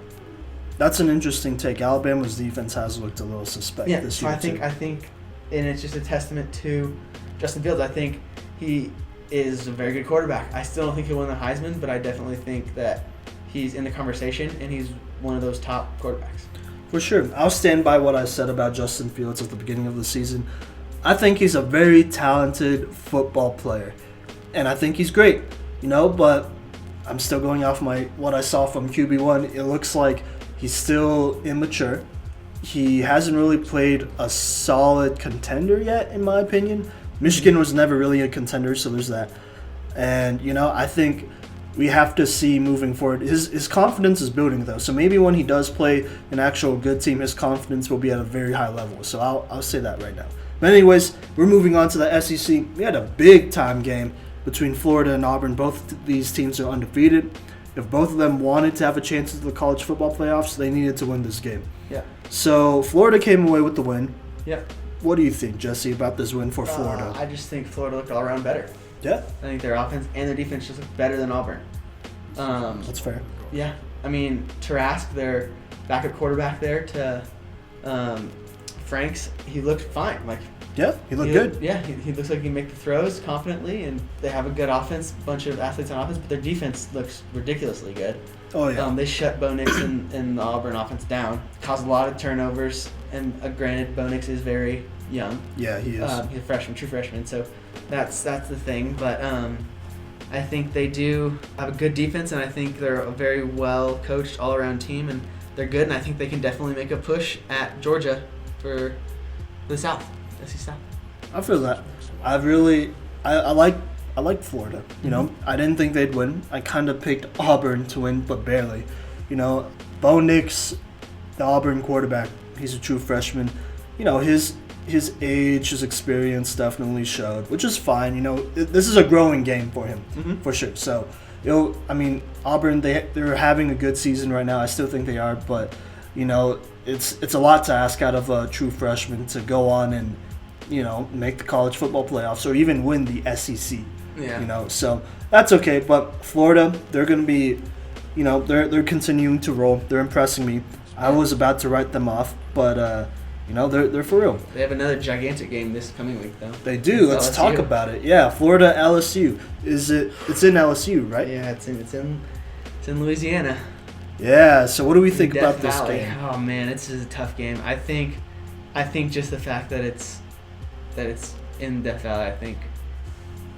Speaker 1: That's an interesting take. Alabama's defense has looked a little suspect this year.
Speaker 3: I think, and it's just a testament to Justin Fields. I think he is a very good quarterback. I still don't think he'll win the Heisman, but I definitely think that he's in the conversation and he's one of those top quarterbacks.
Speaker 1: For sure. I'll stand by what I said about Justin Fields at the beginning of the season. I think he's a very talented football player. And I think he's great, but I'm still going off what I saw from QB1. It looks like he's still immature. He hasn't really played a solid contender yet, in my opinion. Michigan was never really a contender, so there's that. And, I think we have to see moving forward. His confidence is building, though. So maybe when he does play an actual good team, his confidence will be at a very high level. So I'll say that right now. But anyways, we're moving on to the SEC. We had a big-time game between Florida and Auburn. Both these teams are undefeated. If both of them wanted to have a chance at the college football playoffs, they needed to win this game.
Speaker 3: Yeah.
Speaker 1: So Florida came away with the win.
Speaker 3: Yeah.
Speaker 1: What do you think, Jesse, about this win for Florida?
Speaker 3: I just think Florida looked all around better.
Speaker 1: Yeah,
Speaker 3: I think their offense and their defense just looked better than Auburn.
Speaker 1: that's fair.
Speaker 3: Yeah, I mean, Tarask, their backup quarterback there, to Franks, he looked fine. Like,
Speaker 1: Yeah, he looked good.
Speaker 3: He looks like he can make the throws confidently, and they have a good offense, bunch of athletes on offense, but their defense looks ridiculously good.
Speaker 1: Oh, yeah.
Speaker 3: They shut Bo Nix and the Auburn offense down, caused a lot of turnovers, and granted, Bo Nix is very young.
Speaker 1: Yeah, he is.
Speaker 3: He's a freshman, true freshman, so that's the thing. But I think they do have a good defense, and I think they're a very well coached all around team, and they're good. And I think they can definitely make a push at Georgia for the South, SEC South.
Speaker 1: I feel that. I like Florida. You know, I didn't think they'd win. I kind of picked Auburn to win, but barely. You know, Bo Nix, the Auburn quarterback, he's a true freshman. You know, his age, his experience definitely showed, which is fine. You know, this is a growing game for him, for sure. So, I mean, Auburn, they're having a good season right now. I still think they are, but, you know, it's a lot to ask out of a true freshman to go on and, you know, make the college football playoffs or even win the SEC.
Speaker 3: Yeah.
Speaker 1: You know, so that's okay. But Florida, they're going to be, you know, they're continuing to roll. They're impressing me. I was about to write them off, but you know, they're for real.
Speaker 3: They have another gigantic game this coming week, though.
Speaker 1: They do. Let's
Speaker 3: LSU.
Speaker 1: talk about it. Yeah, Florida LSU. It's in LSU, right?
Speaker 3: Yeah, it's in Louisiana.
Speaker 1: Yeah. So what do we think
Speaker 3: Death
Speaker 1: about this
Speaker 3: Valley.
Speaker 1: game?
Speaker 3: Oh man, this is a tough game. I think just the fact that it's in Death Valley,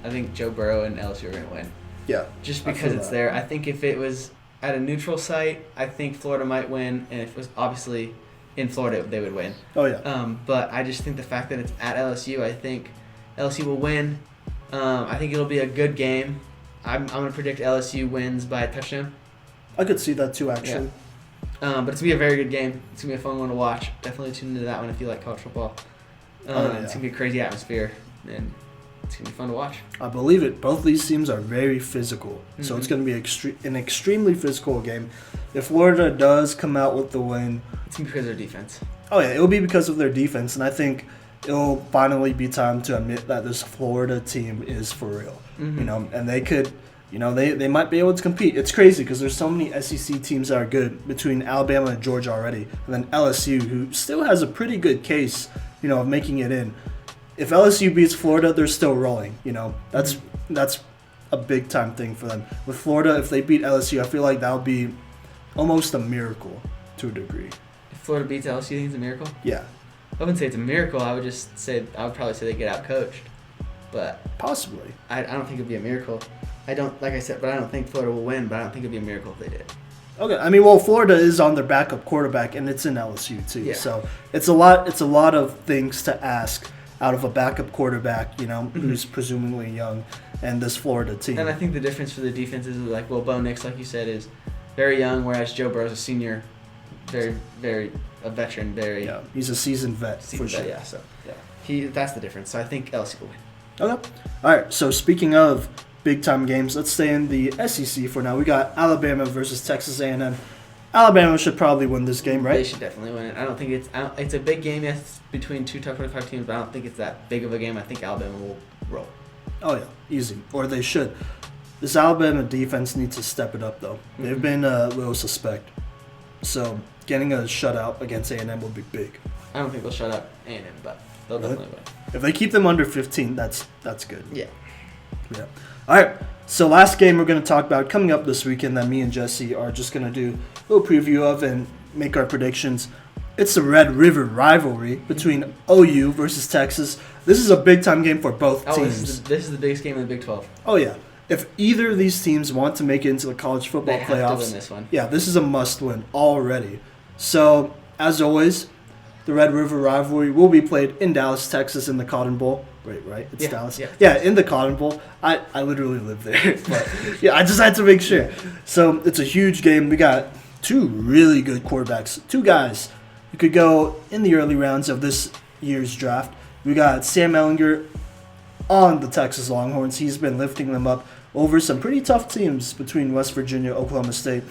Speaker 3: I think Joe Burrow and LSU are gonna win.
Speaker 1: Yeah.
Speaker 3: Just
Speaker 1: I
Speaker 3: because
Speaker 1: feel
Speaker 3: it's
Speaker 1: that.
Speaker 3: there. I think if it was at a neutral site, I think Florida might win, and if it was obviously in Florida, they would win.
Speaker 1: Oh yeah.
Speaker 3: But I just think the fact that it's at LSU, I think LSU will win. I think it'll be a good game. I'm gonna predict LSU wins by a touchdown.
Speaker 1: I could see that too, actually.
Speaker 3: But it's gonna be a very good game. It's gonna be a fun one to watch. Definitely tune into that one if you like college football.
Speaker 1: Yeah.
Speaker 3: It's gonna be a crazy atmosphere, and it's gonna be fun to watch.
Speaker 1: I believe it. Both these teams are very physical, so it's going to be an extremely physical game. If Florida does come out with the win,
Speaker 3: It's gonna be because of their defense.
Speaker 1: oh yeah, it will be because of their defense, and I think it'll finally be time to admit that this Florida team is for real. You know, and they could, you know, they might be able to compete. It's crazy because there's so many SEC teams that are good between Alabama and Georgia already, and then LSU, who still has a pretty good case, you know, of making it in. If LSU beats Florida, they're still rolling. You know, that's a big time thing for them. With Florida, if they beat LSU, I feel like that would be almost a miracle to a degree.
Speaker 3: If Florida beats LSU, you think it's a miracle?
Speaker 1: Yeah,
Speaker 3: I wouldn't say it's a miracle. I would probably say they get out coached. But
Speaker 1: possibly.
Speaker 3: I don't think it'd be a miracle. I don't think Florida will win, but I don't think it'd be a miracle if they did.
Speaker 1: Okay, I mean, well, Florida is on their backup quarterback, and it's in LSU too.
Speaker 3: Yeah.
Speaker 1: So it's a lot of things to ask out of a backup quarterback, you know, who's presumably young, and this Florida team.
Speaker 3: And I think the difference for the defense is like, well, Bo Nix, like you said, is very young, whereas Joe Burrow's a senior, very, very a veteran, very
Speaker 1: Yeah, he's a seasoned vet
Speaker 3: seasoned
Speaker 1: for sure.
Speaker 3: vet, yeah. So that's the difference. So I think LSU will win.
Speaker 1: Okay. All right. So speaking of big time games, let's stay in the SEC for now. We got Alabama versus Texas A&M. Alabama should probably win this game,
Speaker 3: They
Speaker 1: right?
Speaker 3: should definitely win it. I don't think it's a big game, yes, between two top 25 teams, but I don't think it's that big of a game. I think Alabama will roll.
Speaker 1: Oh yeah, easy. Or they should. This Alabama defense needs to step it up though. They've been a little suspect. So getting a shutout against A&M will be big.
Speaker 3: I don't think they'll shut up A&M, but they'll
Speaker 1: Really?
Speaker 3: definitely win.
Speaker 1: If they keep them under 15, that's good.
Speaker 3: Yeah.
Speaker 1: Yeah. All right. So last game we're going to talk about coming up this weekend that me and Jesse are just going to do a little preview of and make our predictions. It's the Red River rivalry between OU versus Texas. This is a big time game for both teams.
Speaker 3: This is the biggest game in the Big 12.
Speaker 1: Oh yeah. If either of these teams want to make it into the college football
Speaker 3: They have
Speaker 1: playoffs,
Speaker 3: to win this one.
Speaker 1: yeah, this is a must win already. So as always, the Red River rivalry will be played in Dallas, Texas, in the Cotton Bowl. Wait, right? It's
Speaker 3: Yeah,
Speaker 1: Dallas.
Speaker 3: yeah.
Speaker 1: Yeah, in the Cotton Bowl. I literally live there. But yeah, I just had to make sure. So it's a huge game. We got two really good quarterbacks. Two guys who could go in the early rounds of this year's draft. We got Sam Ehlinger on the Texas Longhorns. He's been lifting them up over some pretty tough teams between West Virginia, Oklahoma State.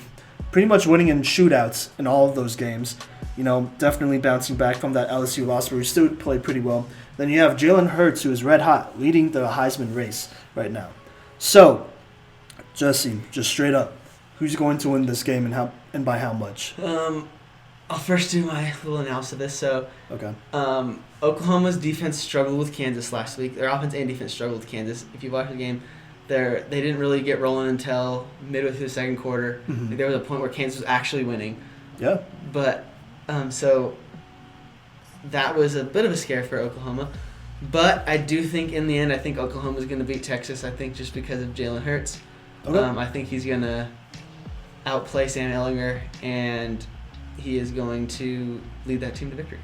Speaker 1: Pretty much winning in shootouts in all of those games. definitely bouncing back from that LSU loss, but he still played pretty well. Then you have Jalen Hurts, who is red hot, leading the Heisman race right now. So, Jesse, just straight up, who's going to win this game and by how much?
Speaker 3: I'll first do my little analysis of this. So,
Speaker 1: Okay.
Speaker 3: Oklahoma's defense struggled with Kansas last week. Their offense and defense struggled with Kansas. If you watch the game, they didn't really get rolling until midway through the second quarter.
Speaker 1: Mhm.
Speaker 3: There was a point where Kansas was actually winning.
Speaker 1: Yeah.
Speaker 3: But so that was a bit of a scare for Oklahoma. But I do think in the end, I think Oklahoma's going to beat Texas. I think just because of Jalen Hurts.
Speaker 1: Okay.
Speaker 3: I think he's going to outplay Sam Ehlinger, and he is going to lead that team to victory.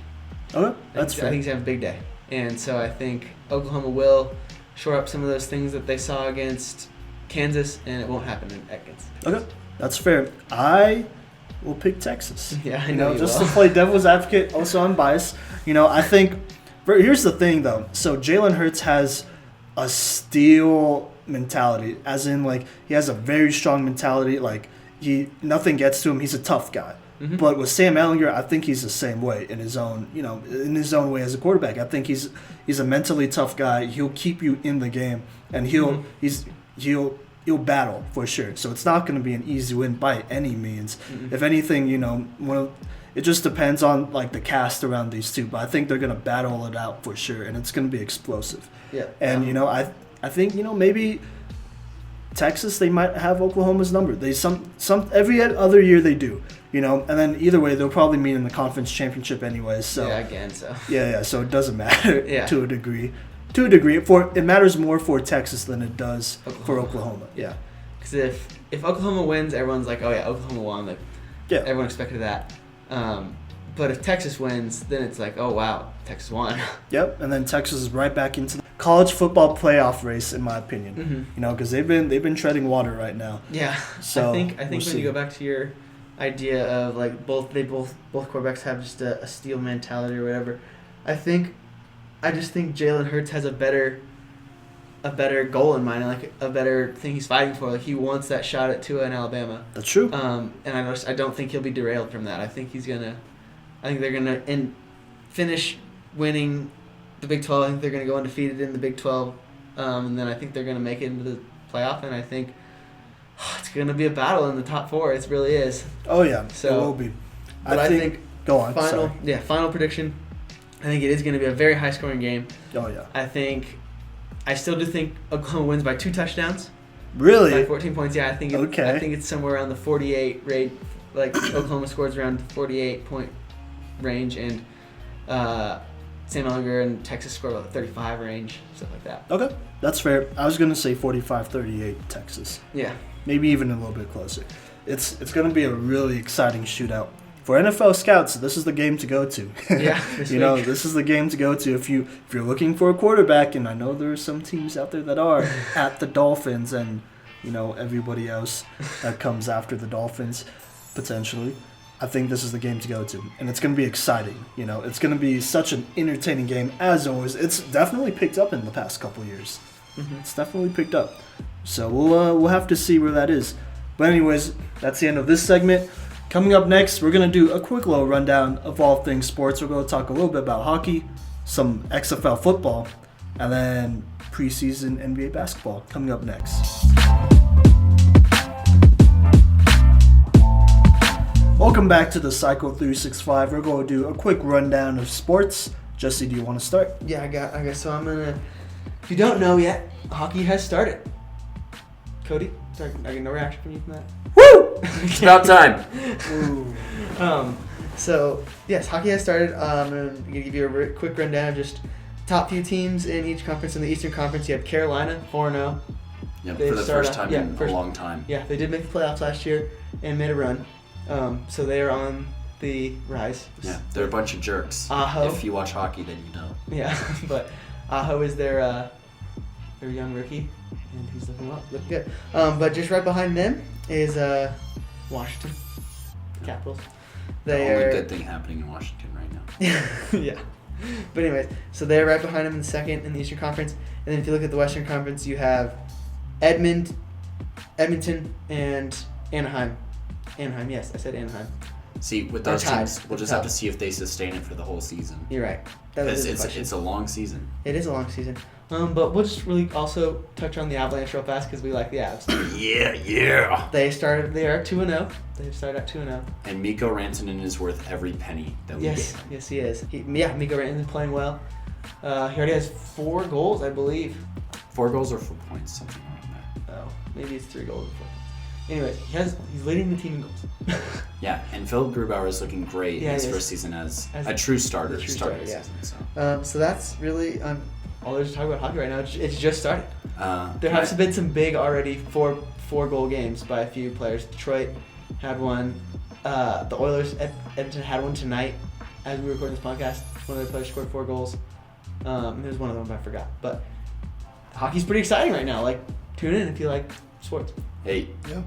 Speaker 1: Okay, that's fair.
Speaker 3: I think he's going to have a big day. And so I think Oklahoma will shore up some of those things that they saw against Kansas, and it won't happen against.
Speaker 1: Okay, that's fair. I will pick Texas.
Speaker 3: Yeah, I know you
Speaker 1: just
Speaker 3: will.
Speaker 1: to play devil's advocate, also unbiased. I think here's the thing though. So Jalen Hurts has a steel mentality, as in like he has a very strong mentality. Like nothing gets to him. He's a tough guy.
Speaker 3: Mm-hmm.
Speaker 1: But with Sam Ehlinger, I think he's the same way in his own way as a quarterback. I think he's a mentally tough guy. He'll keep you in the game, and he'll battle for sure. So it's not going to be an easy win by any means.
Speaker 3: Mm-hmm.
Speaker 1: If anything, it just depends on like the cast around these two. But I think they're going to battle it out for sure, and it's going to be explosive.
Speaker 3: Yeah.
Speaker 1: And I think maybe Texas, they might have Oklahoma's number. They some every other year they do. And then either way they'll probably meet in the conference championship anyways. So
Speaker 3: yeah, again, so.
Speaker 1: Yeah. So it doesn't matter
Speaker 3: Yeah.
Speaker 1: to a degree. It matters more for Texas than it does for Oklahoma. Yeah.
Speaker 3: Because if Oklahoma wins, everyone's like, oh yeah, Oklahoma won. Like,
Speaker 1: Yeah.
Speaker 3: everyone expected that. But if Texas wins, then it's like, oh wow, Texas won.
Speaker 1: Yep. And then Texas is right back into the college football playoff race, in my opinion.
Speaker 3: Mm-hmm.
Speaker 1: Because they've been treading water right now.
Speaker 3: Yeah.
Speaker 1: So
Speaker 3: I think
Speaker 1: we'll
Speaker 3: when
Speaker 1: see.
Speaker 3: you go back to your idea of like both quarterbacks have just a steel mentality or whatever, I just think Jalen Hurts has a better goal in mind, like a better thing he's fighting for. Like he wants that shot at Tua in Alabama.
Speaker 1: That's true.
Speaker 3: And I don't think he'll be derailed from that. I think they're gonna finish winning the Big 12. I think they're gonna go undefeated in the Big 12, and then I think they're gonna make it into the playoff. And I think it's gonna be a battle in the top four. It really is.
Speaker 1: Oh yeah,
Speaker 3: So,
Speaker 1: it will be.
Speaker 3: But I think
Speaker 1: go on. Sorry.
Speaker 3: Final prediction. I think it is going to be a very high-scoring game.
Speaker 1: Oh yeah.
Speaker 3: I still do think Oklahoma wins by 2 touchdowns.
Speaker 1: Really?
Speaker 3: By 14 points. Yeah, I think
Speaker 1: Okay.
Speaker 3: I think it's somewhere around the 48 rate. Like Oklahoma scores around 48-point range, and Sam Ehlinger and Texas score about 35 range, stuff like that.
Speaker 1: Okay, that's fair. I was gonna say 45-38 Texas.
Speaker 3: Yeah.
Speaker 1: Maybe even a little bit closer. It's gonna be a really exciting shootout. For NFL scouts, this is the game to go to.
Speaker 3: Yeah, this week.
Speaker 1: This is the game to go to if you're looking for a quarterback, and I know there are some teams out there that are at the Dolphins and everybody else that comes after the Dolphins potentially. I think this is the game to go to, and it's going to be exciting. It's going to be such an entertaining game as always. It's definitely picked up in the past couple years.
Speaker 3: Mm-hmm.
Speaker 1: It's definitely picked up. So we'll have to see where that is. But anyways, that's the end of this segment. Coming up next, we're going to do a quick little rundown of all things sports. We're going to talk a little bit about hockey, some XFL football, and then preseason NBA basketball coming up next. Welcome back to the Cycle 365. We're going to do a quick rundown of sports. Jesse, do you want to start?
Speaker 3: Yeah, I guess so. I'm gonna. If you don't know yet, hockey has started. Kodey, sorry, I get no reaction from you from that.
Speaker 1: Woo!
Speaker 2: It's about time.
Speaker 1: Ooh.
Speaker 3: So yes, hockey has started. I'm gonna give you a quick rundown of just top few teams in each conference. In the Eastern Conference, you have Carolina, 4-0.
Speaker 2: Yep,
Speaker 3: They
Speaker 2: for the
Speaker 3: start
Speaker 2: first
Speaker 3: off-
Speaker 2: time in a long time.
Speaker 3: Yeah, they did make the playoffs last year and made a run. So they are on the rise.
Speaker 2: Yeah, they're a bunch of jerks.
Speaker 3: Aho.
Speaker 2: If you watch hockey, then you know.
Speaker 3: Yeah, but Aho is their young rookie, and he's looking good. But just right behind them is Washington Capitals.
Speaker 2: The only good thing happening in Washington right now.
Speaker 3: Yeah. But anyways, so they're right behind them in the second in the Eastern Conference. And then if you look at the Western Conference, you have Edmonton, and Anaheim. Anaheim, yes, I said Anaheim.
Speaker 2: See, with
Speaker 3: Or
Speaker 2: those
Speaker 3: tied.
Speaker 2: teams, we'll just have to see if they sustain it for the whole season.
Speaker 3: You're right. That
Speaker 2: Because
Speaker 3: is the question.
Speaker 2: it's a long season.
Speaker 3: It is a long season. But we'll just really also touch on the Avalanche real fast because we like the Avs.
Speaker 2: Yeah.
Speaker 3: They are 2-0. They started at 2-0.
Speaker 2: And Mikko Rantanen is worth every penny that we
Speaker 3: Yes,
Speaker 2: gave him.
Speaker 3: yes, he is. Mikko Rantanen is playing well. He already has 4 goals, I believe.
Speaker 2: 4 goals or 4 points, something around there.
Speaker 3: Oh, maybe it's 3 goals. Anyway, he's leading the team in goals.
Speaker 2: Yeah, and Philip Grubauer is looking great in his first season as a true starter. Starting the season,
Speaker 3: So that's really all there's to talk about hockey right now. It's just started. There
Speaker 2: have
Speaker 3: have been some big already 4-goal games by a few players. Detroit had one. The Oilers, Edmonton had one tonight as we were recording this podcast. One of the players scored 4 goals. There's one of them I forgot. But hockey's pretty exciting right now. Like, tune in if you like sports.
Speaker 2: Hey,
Speaker 1: Yeah.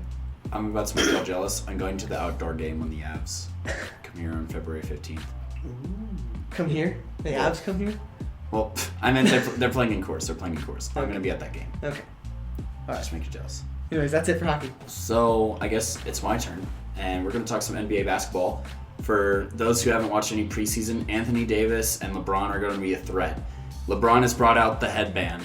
Speaker 2: I'm about to make y'all jealous. I'm going to the outdoor game when the Avs come here on February 15th.
Speaker 3: Come here. The Avs come here?
Speaker 2: Well, I meant they're playing in course. They're playing in course. I'm going to be at that game.
Speaker 3: Okay. All right.
Speaker 2: Just make you jealous.
Speaker 3: Anyways, that's it for hockey.
Speaker 2: So I guess it's my turn, and we're going to talk some NBA basketball. For those who haven't watched any preseason, Anthony Davis and LeBron are going to be a threat. LeBron has brought out the headband.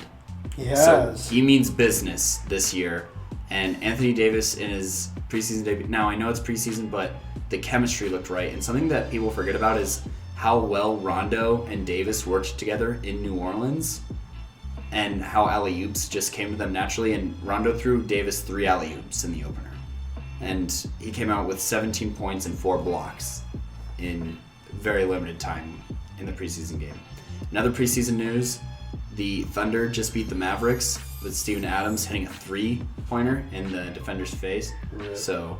Speaker 1: Yes.
Speaker 2: So he means business this year. And Anthony Davis in his preseason debut. Now, I know it's preseason, but the chemistry looked right. And something that people forget about is how well Rondo and Davis worked together in New Orleans and how alley-oops just came to them naturally. And Rondo threw Davis 3 alley-oops in the opener. And he came out with 17 points and 4 blocks in very limited time in the preseason game. Another preseason news, the Thunder just beat the Mavericks with Steven Adams hitting a 3-pointer in the defender's face.
Speaker 1: Rip.
Speaker 2: So,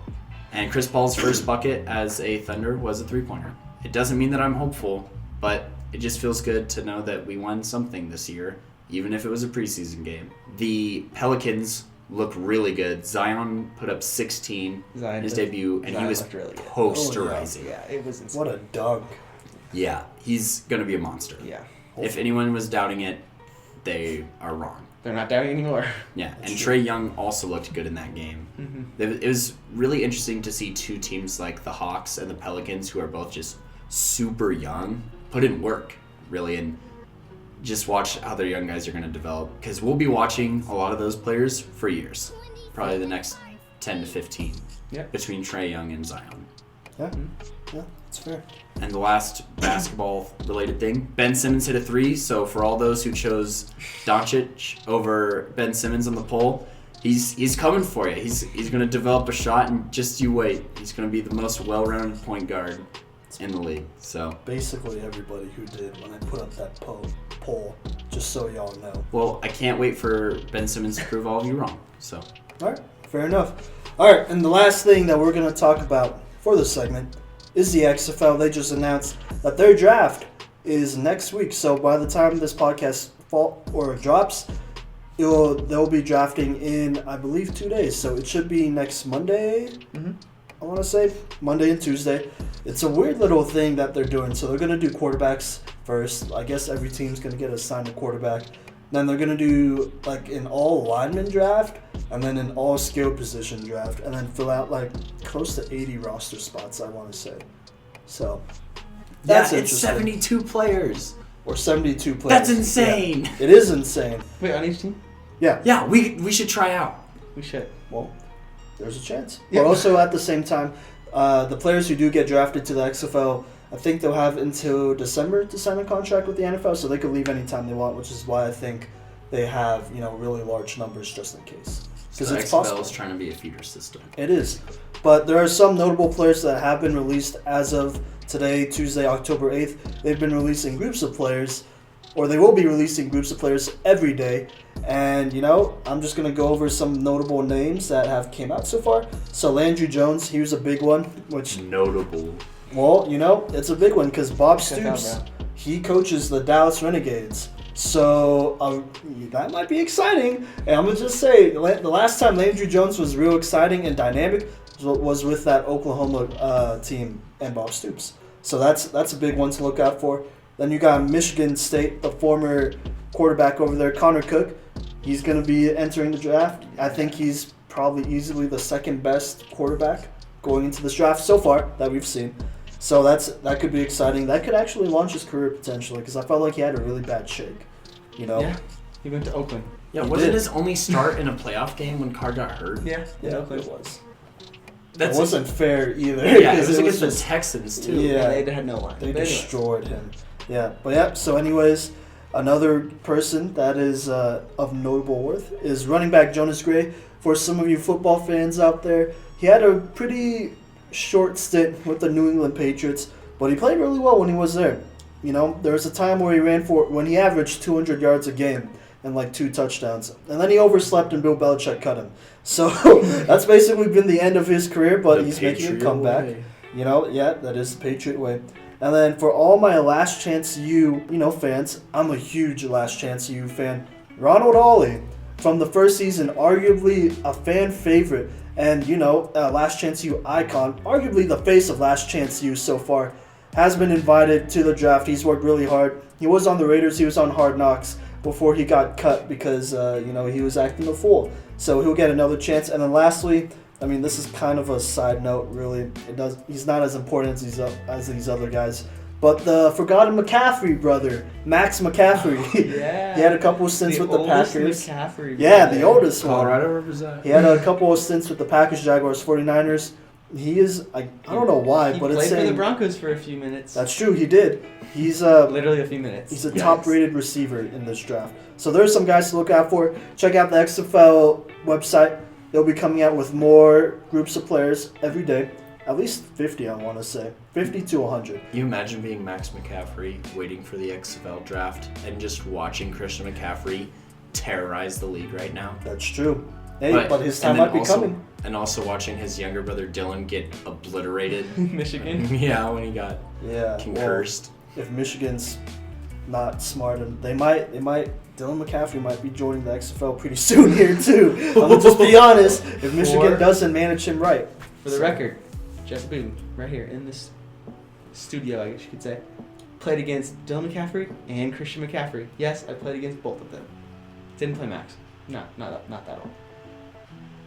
Speaker 2: and Chris Paul's first bucket as a Thunder was a 3-pointer. It doesn't mean that I'm hopeful, but it just feels good to know that we won something this year, even if it was a preseason game. The Pelicans look really good. Zion put up 16 in his debut, and he was
Speaker 3: really good.
Speaker 2: posterizing.
Speaker 3: Yeah, it was insane.
Speaker 1: What a dunk.
Speaker 2: Yeah, he's going to be a monster.
Speaker 3: Yeah.
Speaker 2: If anyone was doubting it, they are wrong.
Speaker 3: They're not doubting anymore.
Speaker 2: Yeah, and Trae Young also looked good in that game.
Speaker 3: Mm-hmm.
Speaker 2: It was really interesting to see 2 teams like the Hawks and the Pelicans, who are both just super young, put in work, really, and just watch how their young guys are going to develop. Because we'll be watching a lot of those players for years, probably the next 10 to 15, between Trae Young and Zion.
Speaker 1: Yeah, yeah, that's fair.
Speaker 2: And the last basketball-related thing, Ben Simmons hit a 3. So for all those who chose Doncic over Ben Simmons on the poll, he's coming for you. He's going to develop a shot, and just you wait. He's going to be the most well-rounded point guard in the league. So
Speaker 1: basically everybody who did when I put up that poll, just so y'all know.
Speaker 2: Well, I can't wait for Ben Simmons to prove all of you wrong. So.
Speaker 1: All right, fair enough. All right, and the last thing that we're going to talk about for this segment is the XFL. They just announced that their draft is next week. So by the time this podcast drops, they'll be drafting in, I believe, 2 days. So it should be next Monday.
Speaker 3: Mm-hmm.
Speaker 1: I want to say Monday and Tuesday. It's a weird little thing that they're doing. So they're going to do quarterbacks first. I guess every team's going to get assigned a quarterback. Then they're going to do like an all lineman draft and then an all skill position draft and then fill out like close to 80 roster spots, I want to say. So that's
Speaker 2: it's 72 players.
Speaker 1: Or 72 players.
Speaker 2: That's insane.
Speaker 1: Yeah. It is insane.
Speaker 3: Wait, on each team?
Speaker 1: Yeah.
Speaker 2: Yeah, we should try out.
Speaker 3: We should.
Speaker 1: Well, there's a chance.
Speaker 3: Yeah.
Speaker 1: But also at the same time, the players who do get drafted to the XFL, I think they'll have until December to sign a contract with the NFL, so they could leave anytime they want, which is why I think they have, really large numbers just in case.
Speaker 2: So
Speaker 1: Because
Speaker 2: the
Speaker 1: it's
Speaker 2: XFL
Speaker 1: possible.
Speaker 2: is trying to be a feeder system.
Speaker 1: It is. But there are some notable players that have been released as of today, Tuesday, October 8th. They've been releasing groups of players, or they will be releasing groups of players every day. And, I'm just going to go over some notable names that have came out so far. So Landry Jones, he was a big one, which...
Speaker 2: Notable.
Speaker 1: Well, it's a big one because Bob Stoops, he coaches the Dallas Renegades. So that might be exciting. And I'm going to just say, the last time Landry Jones was real exciting and dynamic was with that Oklahoma team and Bob Stoops. So that's a big one to look out for. Then you got Michigan State, the former quarterback over there, Connor Cook. He's going to be entering the draft. I think he's probably easily the second best quarterback going into this draft so far that we've seen. So that could be exciting. That could actually launch his career potentially because I felt like he had a really bad shake.
Speaker 3: Yeah, he went to Oakland.
Speaker 2: Yeah, wasn't his only start in a playoff game when Carr got hurt?
Speaker 3: Yeah,
Speaker 1: it was.
Speaker 2: That
Speaker 1: wasn't fair either.
Speaker 2: Yeah, it was against the Texans too.
Speaker 1: Yeah,
Speaker 3: they had no line.
Speaker 1: They destroyed him. Yeah, but yeah. So, anyways, another person that is of notable worth is running back Jonas Gray. For some of you football fans out there, he had a pretty short stint with the New England Patriots, but he played really well when he was there. You know, there was a time where when he averaged 200 yards a game and like 2 touchdowns, and then he overslept and Bill Belichick cut him. So that's basically been the end of his career, but he's making a comeback.
Speaker 2: Way.
Speaker 1: You know, yeah, that is the Patriot way. And then for all my Last Chance U, fans, I'm a huge Last Chance U fan. Ronald Ollie, from the first season, arguably a fan favorite, and Last Chance U icon, arguably the face of Last Chance U so far, has been invited to the draft. He's worked really hard. He was on the Raiders. He was on Hard Knocks before he got cut because he was acting a fool. So he'll get another chance. And then lastly, this is kind of a side note, really. He's not as important as these other guys. But the forgotten McCaffrey brother, Max McCaffrey.
Speaker 3: Yeah.
Speaker 1: He had a couple of stints with the Packers.
Speaker 3: McCaffrey,
Speaker 1: yeah, the oldest one.
Speaker 2: Colorado represent.
Speaker 1: He had a couple of stints with the Packers, Jaguars, 49ers. He is, I don't know why, but it's saying...
Speaker 3: He played for the Broncos for a few minutes.
Speaker 1: That's true, he did. He's
Speaker 3: literally a few minutes.
Speaker 1: He's a top-rated receiver in this draft. So there's some guys to look out for. Check out the XFL website. They'll be coming out with more groups of players every day. At least 50, I want to say. 50 to 100.
Speaker 2: You imagine being Max McCaffrey, waiting for the XFL draft, and just watching Christian McCaffrey terrorize the league right now?
Speaker 1: That's true. Hey, but his time might be coming.
Speaker 2: And also watching his younger brother Dylan get obliterated.
Speaker 3: Michigan?
Speaker 2: Yeah, when he got concursed.
Speaker 1: Well, if Michigan's not smart, and they might, Dylan McCaffrey might be joining the XFL pretty soon here too. I'm gonna just be honest. If Michigan doesn't manage him right.
Speaker 3: For the record, Jeff Boone, right here in this studio, I guess you could say, played against Dylan McCaffrey and Christian McCaffrey. Yes, I played against both of them. Didn't play Max. No, not that old.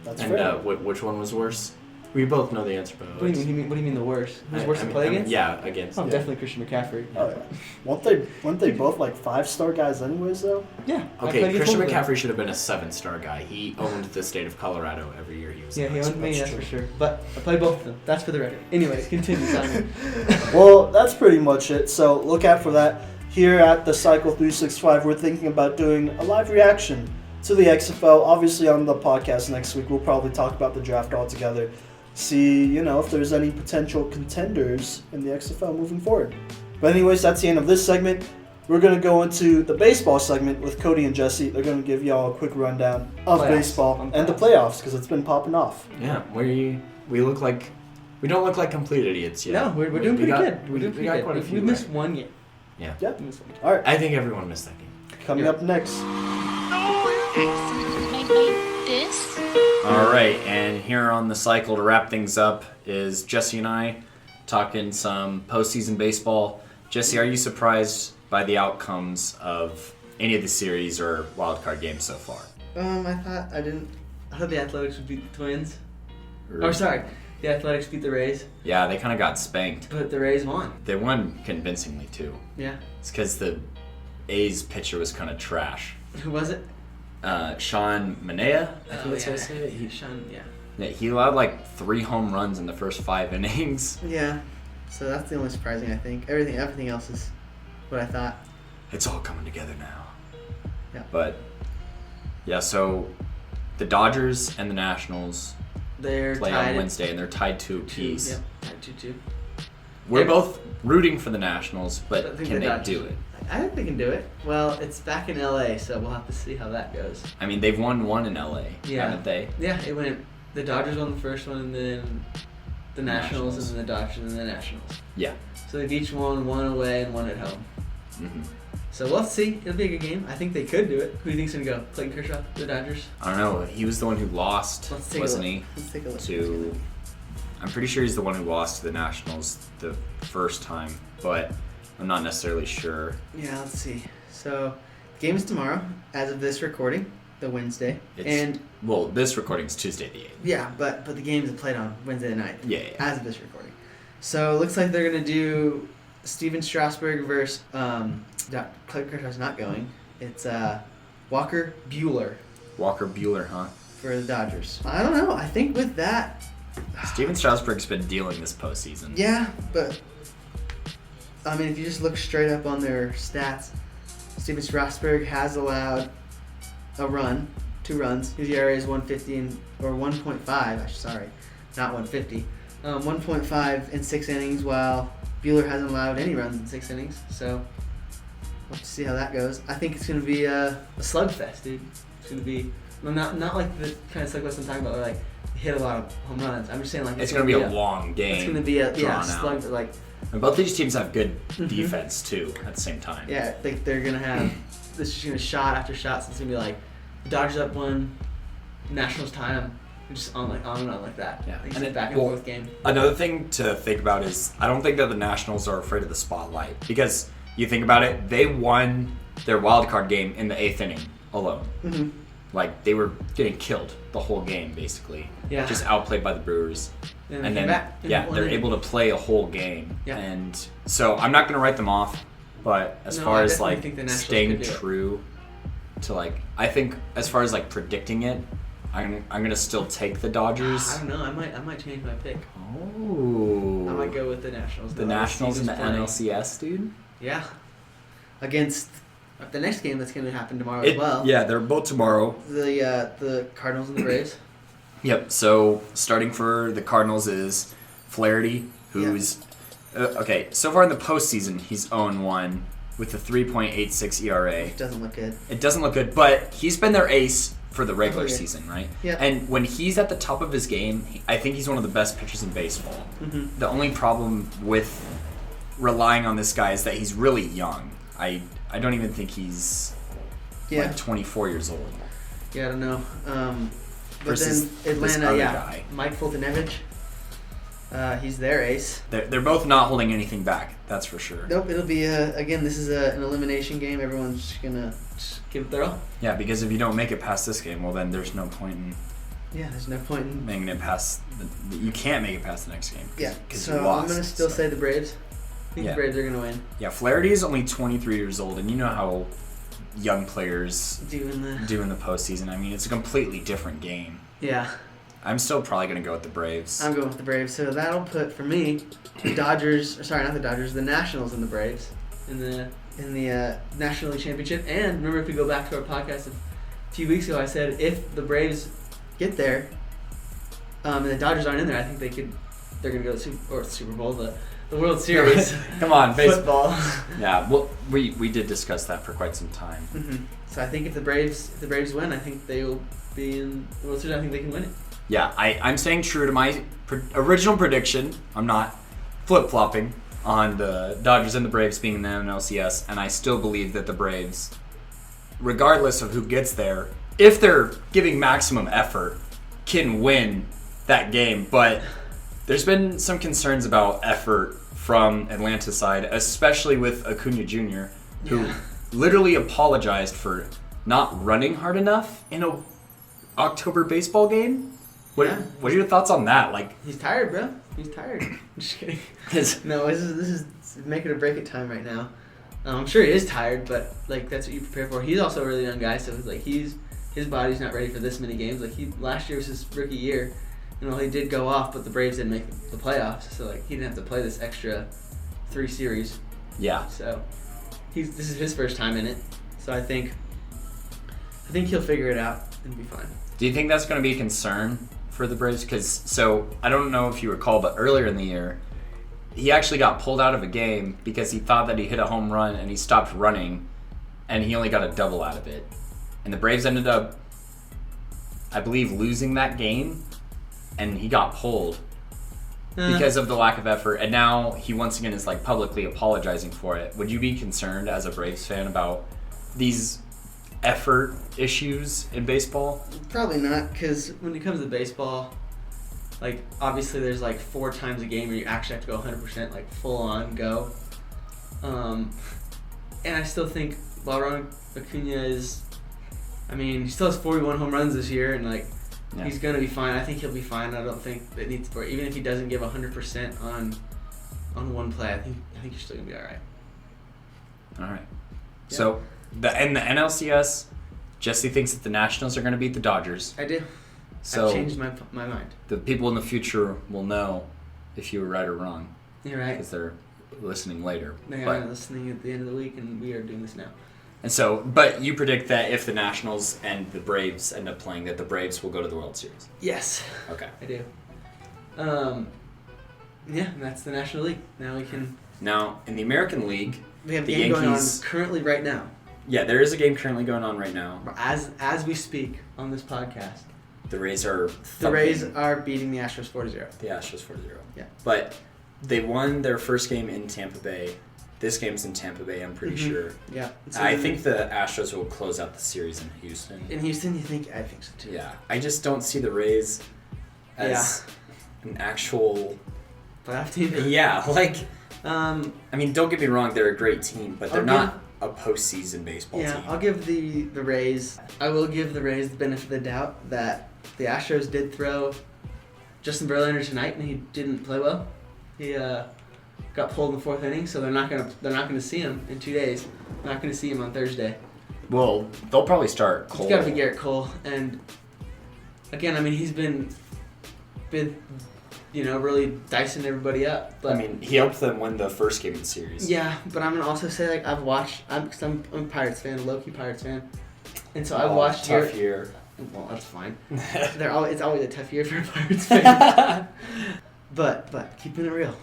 Speaker 1: That's
Speaker 2: and
Speaker 1: fair.
Speaker 2: Which one was worse? We both know the answer, but
Speaker 3: what do you mean the worst? Who's worse to play against?
Speaker 2: Yeah, against.
Speaker 3: Oh, definitely Christian McCaffrey.
Speaker 1: Oh, yeah. Weren't they both like 5-star guys anyways though?
Speaker 3: Yeah.
Speaker 2: Okay, Christian McCaffrey should have been a 7-star guy. He owned the state of Colorado every year he was.
Speaker 3: Yeah, he owned me, that's for sure. But I played both of them. That's for the record. Anyways, continue, Simon.
Speaker 1: Well, that's pretty much it. So look out for that. Here at the Cycle 365, we're thinking about doing a live reaction to the XFL. Obviously, on the podcast next week, we'll probably talk about the draft altogether. See, if there's any potential contenders in the XFL moving forward. But anyways, that's the end of this segment. We're going to go into the baseball segment with Kodey and Jesse. They're going to give y'all a quick rundown of baseball and the playoffs because it's been popping off.
Speaker 2: Yeah, we don't look like complete idiots yet.
Speaker 3: No, we're doing pretty good.
Speaker 2: We got quite a few.
Speaker 3: We missed one game.
Speaker 2: Yeah.
Speaker 1: All right.
Speaker 2: I think everyone missed that game.
Speaker 1: Coming up next.
Speaker 4: This?
Speaker 2: All right, and here on the cycle to wrap things up is Jesse and I talking some postseason baseball. Jesse, are you surprised by the outcomes of any of the series or wild card games so far?
Speaker 3: I thought the Athletics would beat the Twins. The Athletics beat the Rays.
Speaker 2: Yeah, they kind of got spanked.
Speaker 3: But the Rays won.
Speaker 2: They won convincingly too.
Speaker 3: Yeah.
Speaker 2: It's because the A's pitcher was kind of trash.
Speaker 3: Who was it?
Speaker 2: Sean Manaea, I think that's how I say it. He allowed like 3 home runs in the first 5 innings.
Speaker 3: Yeah, so that's the only surprising, I think. Everything else is what I thought.
Speaker 2: It's all coming together now.
Speaker 3: Yeah.
Speaker 2: But, yeah, so the Dodgers and the Nationals play on Wednesday, and they're tied 2 apiece.
Speaker 3: Yep, tied 2-2.
Speaker 2: We're both rooting for the Nationals, but can they do it?
Speaker 3: I think they can do it. Well, it's back in LA, so we'll have to see how that goes.
Speaker 2: I mean, they've won one in LA, haven't they?
Speaker 3: Yeah, it went. The Dodgers won the first one, and then the Nationals, and then the Dodgers, and then the Nationals.
Speaker 2: Yeah.
Speaker 3: So they've each won one away and one at home.
Speaker 2: Mm-hmm.
Speaker 3: So we'll see. It'll be a good game. I think they could do it. Who do you think's gonna go? Clayton Kershaw, the Dodgers?
Speaker 2: I don't know. He was the one who lost, wasn't he?
Speaker 3: Let's take a look.
Speaker 2: I'm pretty sure he's the one who lost to the Nationals the first time, but I'm not necessarily sure.
Speaker 3: Yeah, let's see. So, the game is tomorrow, as of this recording. the Wednesday.
Speaker 2: This recording's Tuesday the 8th.
Speaker 3: Yeah, but the games are played on Wednesday the 9th.
Speaker 2: Yeah.
Speaker 3: As of this recording. So it looks like they're going to do Steven Strasburg versus Clint Kirchhoff's not going. It's Walker Buehler.
Speaker 2: Walker Buehler, huh?
Speaker 3: For the Dodgers. I don't know. I think with that...
Speaker 2: Steven Strasburg's been dealing this postseason.
Speaker 3: Yeah, but... I mean, if you just look straight up on their stats, Steven Strasburg has allowed a run, 2 runs. His ERA is 1.50 or 1.5. Sorry, not 150. 1.5 in 6 innings, while Buehler hasn't allowed any runs in 6 innings. So we'll have to see how that goes. I think it's going to be a slugfest, dude. It's going to be not like the kind of slugfest I'm talking about, where like hit a lot of home runs. I'm just saying like
Speaker 2: it's going to be a long game.
Speaker 3: It's going to be a slug like.
Speaker 2: And both these teams have good defense too at the same time.
Speaker 3: Yeah, I think they're gonna have this is just gonna shot after shot. So it's gonna be like the Dodgers up 1, Nationals tie them, just on and on like that.
Speaker 2: Yeah,
Speaker 3: and it's back and forth game.
Speaker 2: Another thing to think about is I don't think that the Nationals are afraid of the spotlight, because you think about it, they won their wild card game in the 8th inning alone.
Speaker 3: Mm-hmm.
Speaker 2: Like they were getting killed the whole game basically.
Speaker 3: Yeah.
Speaker 2: Just outplayed by the Brewers.
Speaker 3: And then
Speaker 2: they're able to play a whole game.
Speaker 3: Yeah.
Speaker 2: And so I'm not going to write them off, but as far as like staying true to like, I think as far as like predicting it, I'm gonna still take the Dodgers.
Speaker 3: I don't know. I might change my pick.
Speaker 2: Oh.
Speaker 3: I might go with the Nationals.
Speaker 2: The Nationals and the NLCS, dude.
Speaker 3: Yeah. Against the next game that's going to happen tomorrow as well.
Speaker 2: Yeah, they're both tomorrow.
Speaker 3: The Cardinals and the Braves.
Speaker 2: Yep. So starting for the Cardinals is Flaherty, who's okay. So far in the postseason, he's 0-1 with a 3.86 ERA.
Speaker 3: It doesn't look good.
Speaker 2: It doesn't look good, but he's been their ace for the regular season, right?
Speaker 3: Yeah.
Speaker 2: And when he's at the top of his game, I think he's one of the best pitchers in baseball.
Speaker 3: Mm-hmm.
Speaker 2: The only problem with relying on this guy is that he's really young. I don't even think he's like 24 years old.
Speaker 3: Yeah, I don't know. But
Speaker 2: versus
Speaker 3: then Atlanta,
Speaker 2: guy.
Speaker 3: Mike Fultonevich. He's their ace.
Speaker 2: They're both not holding anything back, that's for sure.
Speaker 3: Nope, it'll be, again, this is an elimination game. Everyone's going to give it their all.
Speaker 2: Yeah, because if you don't make it past this game, well, then there's no point in...
Speaker 3: Yeah, there's no point in...
Speaker 2: making it past... you can't make it past the next game.
Speaker 3: So I'm going to still say the Braves. I think the Braves are going to win.
Speaker 2: Yeah, Flaherty is only 23 years old, and you know how young players do in the postseason. I mean, it's a completely different game.
Speaker 3: Yeah.
Speaker 2: I'm still probably going to go with the Braves.
Speaker 3: I'm going with the Braves. So that'll put, for me, the Nationals and the Braves in the National League Championship. And remember, if we go back to our podcast a few weeks ago, I said if the Braves get there and the Dodgers aren't in there, I think they're going to go to the Super Bowl, the World Series.
Speaker 2: Come on,
Speaker 3: football.
Speaker 2: Yeah, well, we did discuss that for quite some time.
Speaker 3: Mm-hmm. So I think if the Braves win, I think they will be in the World Series. I think they can win it.
Speaker 2: Yeah, I'm staying true to my original prediction. I'm not flip-flopping on the Dodgers and the Braves being in the NLCS, and I still believe that the Braves, regardless of who gets there, if they're giving maximum effort, can win that game. But there's been some concerns about effort from Atlanta's side, especially with Acuna Jr., who literally apologized for not running hard enough in a October baseball game. What are your thoughts on that? Like,
Speaker 3: he's tired, bro. He's tired. I'm just kidding. No, this is make it or break it time right now. I'm sure he is tired, but like that's what you prepare for. He's also a really young guy, so it's like his body's not ready for this many games. Like last year was his rookie year, and he did go off, but the Braves didn't make the playoffs, so like he didn't have to play this extra 3 series.
Speaker 2: Yeah.
Speaker 3: So this is his first time in it, so I think he'll figure it out and be fine.
Speaker 2: Do you think that's going to be a concern for the Braves? Because I don't know if you recall, but earlier in the year, he actually got pulled out of a game because he thought that he hit a home run and he stopped running, and he only got a double out of it. And the Braves ended up, I believe, losing that game, and he got pulled because of the lack of effort. And now he once again is like publicly apologizing for it. Would you be concerned as a Braves fan about these effort issues in baseball?
Speaker 3: Probably not, because when it comes to baseball, like obviously there's like 4 times a game where you actually have to go 100%, like full on go. And I still think while Ronald Acuna is I mean, he still has 41 home runs this year, and like
Speaker 4: Yeah.
Speaker 3: he's gonna be fine. I think he'll be fine. I don't think it needs to. Even if he doesn't give 100% on one play, I think you're still gonna be all right.
Speaker 4: All right.
Speaker 3: Yeah.
Speaker 4: So the NLCS, Jesse thinks that the Nationals are going to beat the Dodgers.
Speaker 3: I do.
Speaker 4: So
Speaker 3: I've changed my mind.
Speaker 4: the people in the future will know if you were right or wrong
Speaker 3: You're right.
Speaker 4: because they're listening later.
Speaker 3: They
Speaker 4: But-
Speaker 3: are listening at the end of the week, and we are doing this now.
Speaker 4: And so, but you predict that if the Nationals and the Braves end up playing, that the Braves will go to the World Series.
Speaker 3: Yes,
Speaker 4: Okay.
Speaker 3: I do. Yeah, and that's the National League. Now we can.
Speaker 4: Now, in the American League,
Speaker 3: We have a
Speaker 4: The
Speaker 3: game going on
Speaker 4: Yankees-
Speaker 3: currently right now,
Speaker 4: yeah, there is a game currently going on right now.
Speaker 3: as we speak on this podcast.
Speaker 4: The Rays are
Speaker 3: The Rays
Speaker 4: thumping
Speaker 3: are beating the Astros 4-0.
Speaker 4: the Astros 4-0.
Speaker 3: Yeah.
Speaker 4: But they won their first game in Tampa Bay. This game's in Tampa Bay, I'm pretty
Speaker 3: Mhm.
Speaker 4: sure.
Speaker 3: Yeah.
Speaker 4: I think the Astros will close out the series in Houston.
Speaker 3: in Houston, you think? I think so too.
Speaker 4: Yeah, I just don't see the Rays as an actual.
Speaker 3: Playoff team.
Speaker 4: Yeah, like,
Speaker 3: Um.
Speaker 4: I mean, don't get me wrong, they're a great team, but they're
Speaker 3: I'll
Speaker 4: not a postseason baseball
Speaker 3: Yeah,
Speaker 4: team.
Speaker 3: I'll give the Rays. I will give the Rays the benefit of the doubt that the Astros did throw Justin Verlander tonight, and he didn't play well. He got pulled in the fourth inning, so they're not gonna see him in 2 days. They're not gonna see him on Thursday.
Speaker 4: Well, they'll probably start Cole.
Speaker 3: It's got to be Garrett Cole, and again, I mean, he's been really dicing everybody up. But
Speaker 4: I mean, he helped them win the first game of the series.
Speaker 3: yeah, but I'm gonna also say like I've watched. I'm a Pirates fan, a low-key Pirates fan, and so I've watched
Speaker 4: tough year.
Speaker 3: Well, that's fine. It's always a tough year for a Pirates fan. but keeping it real,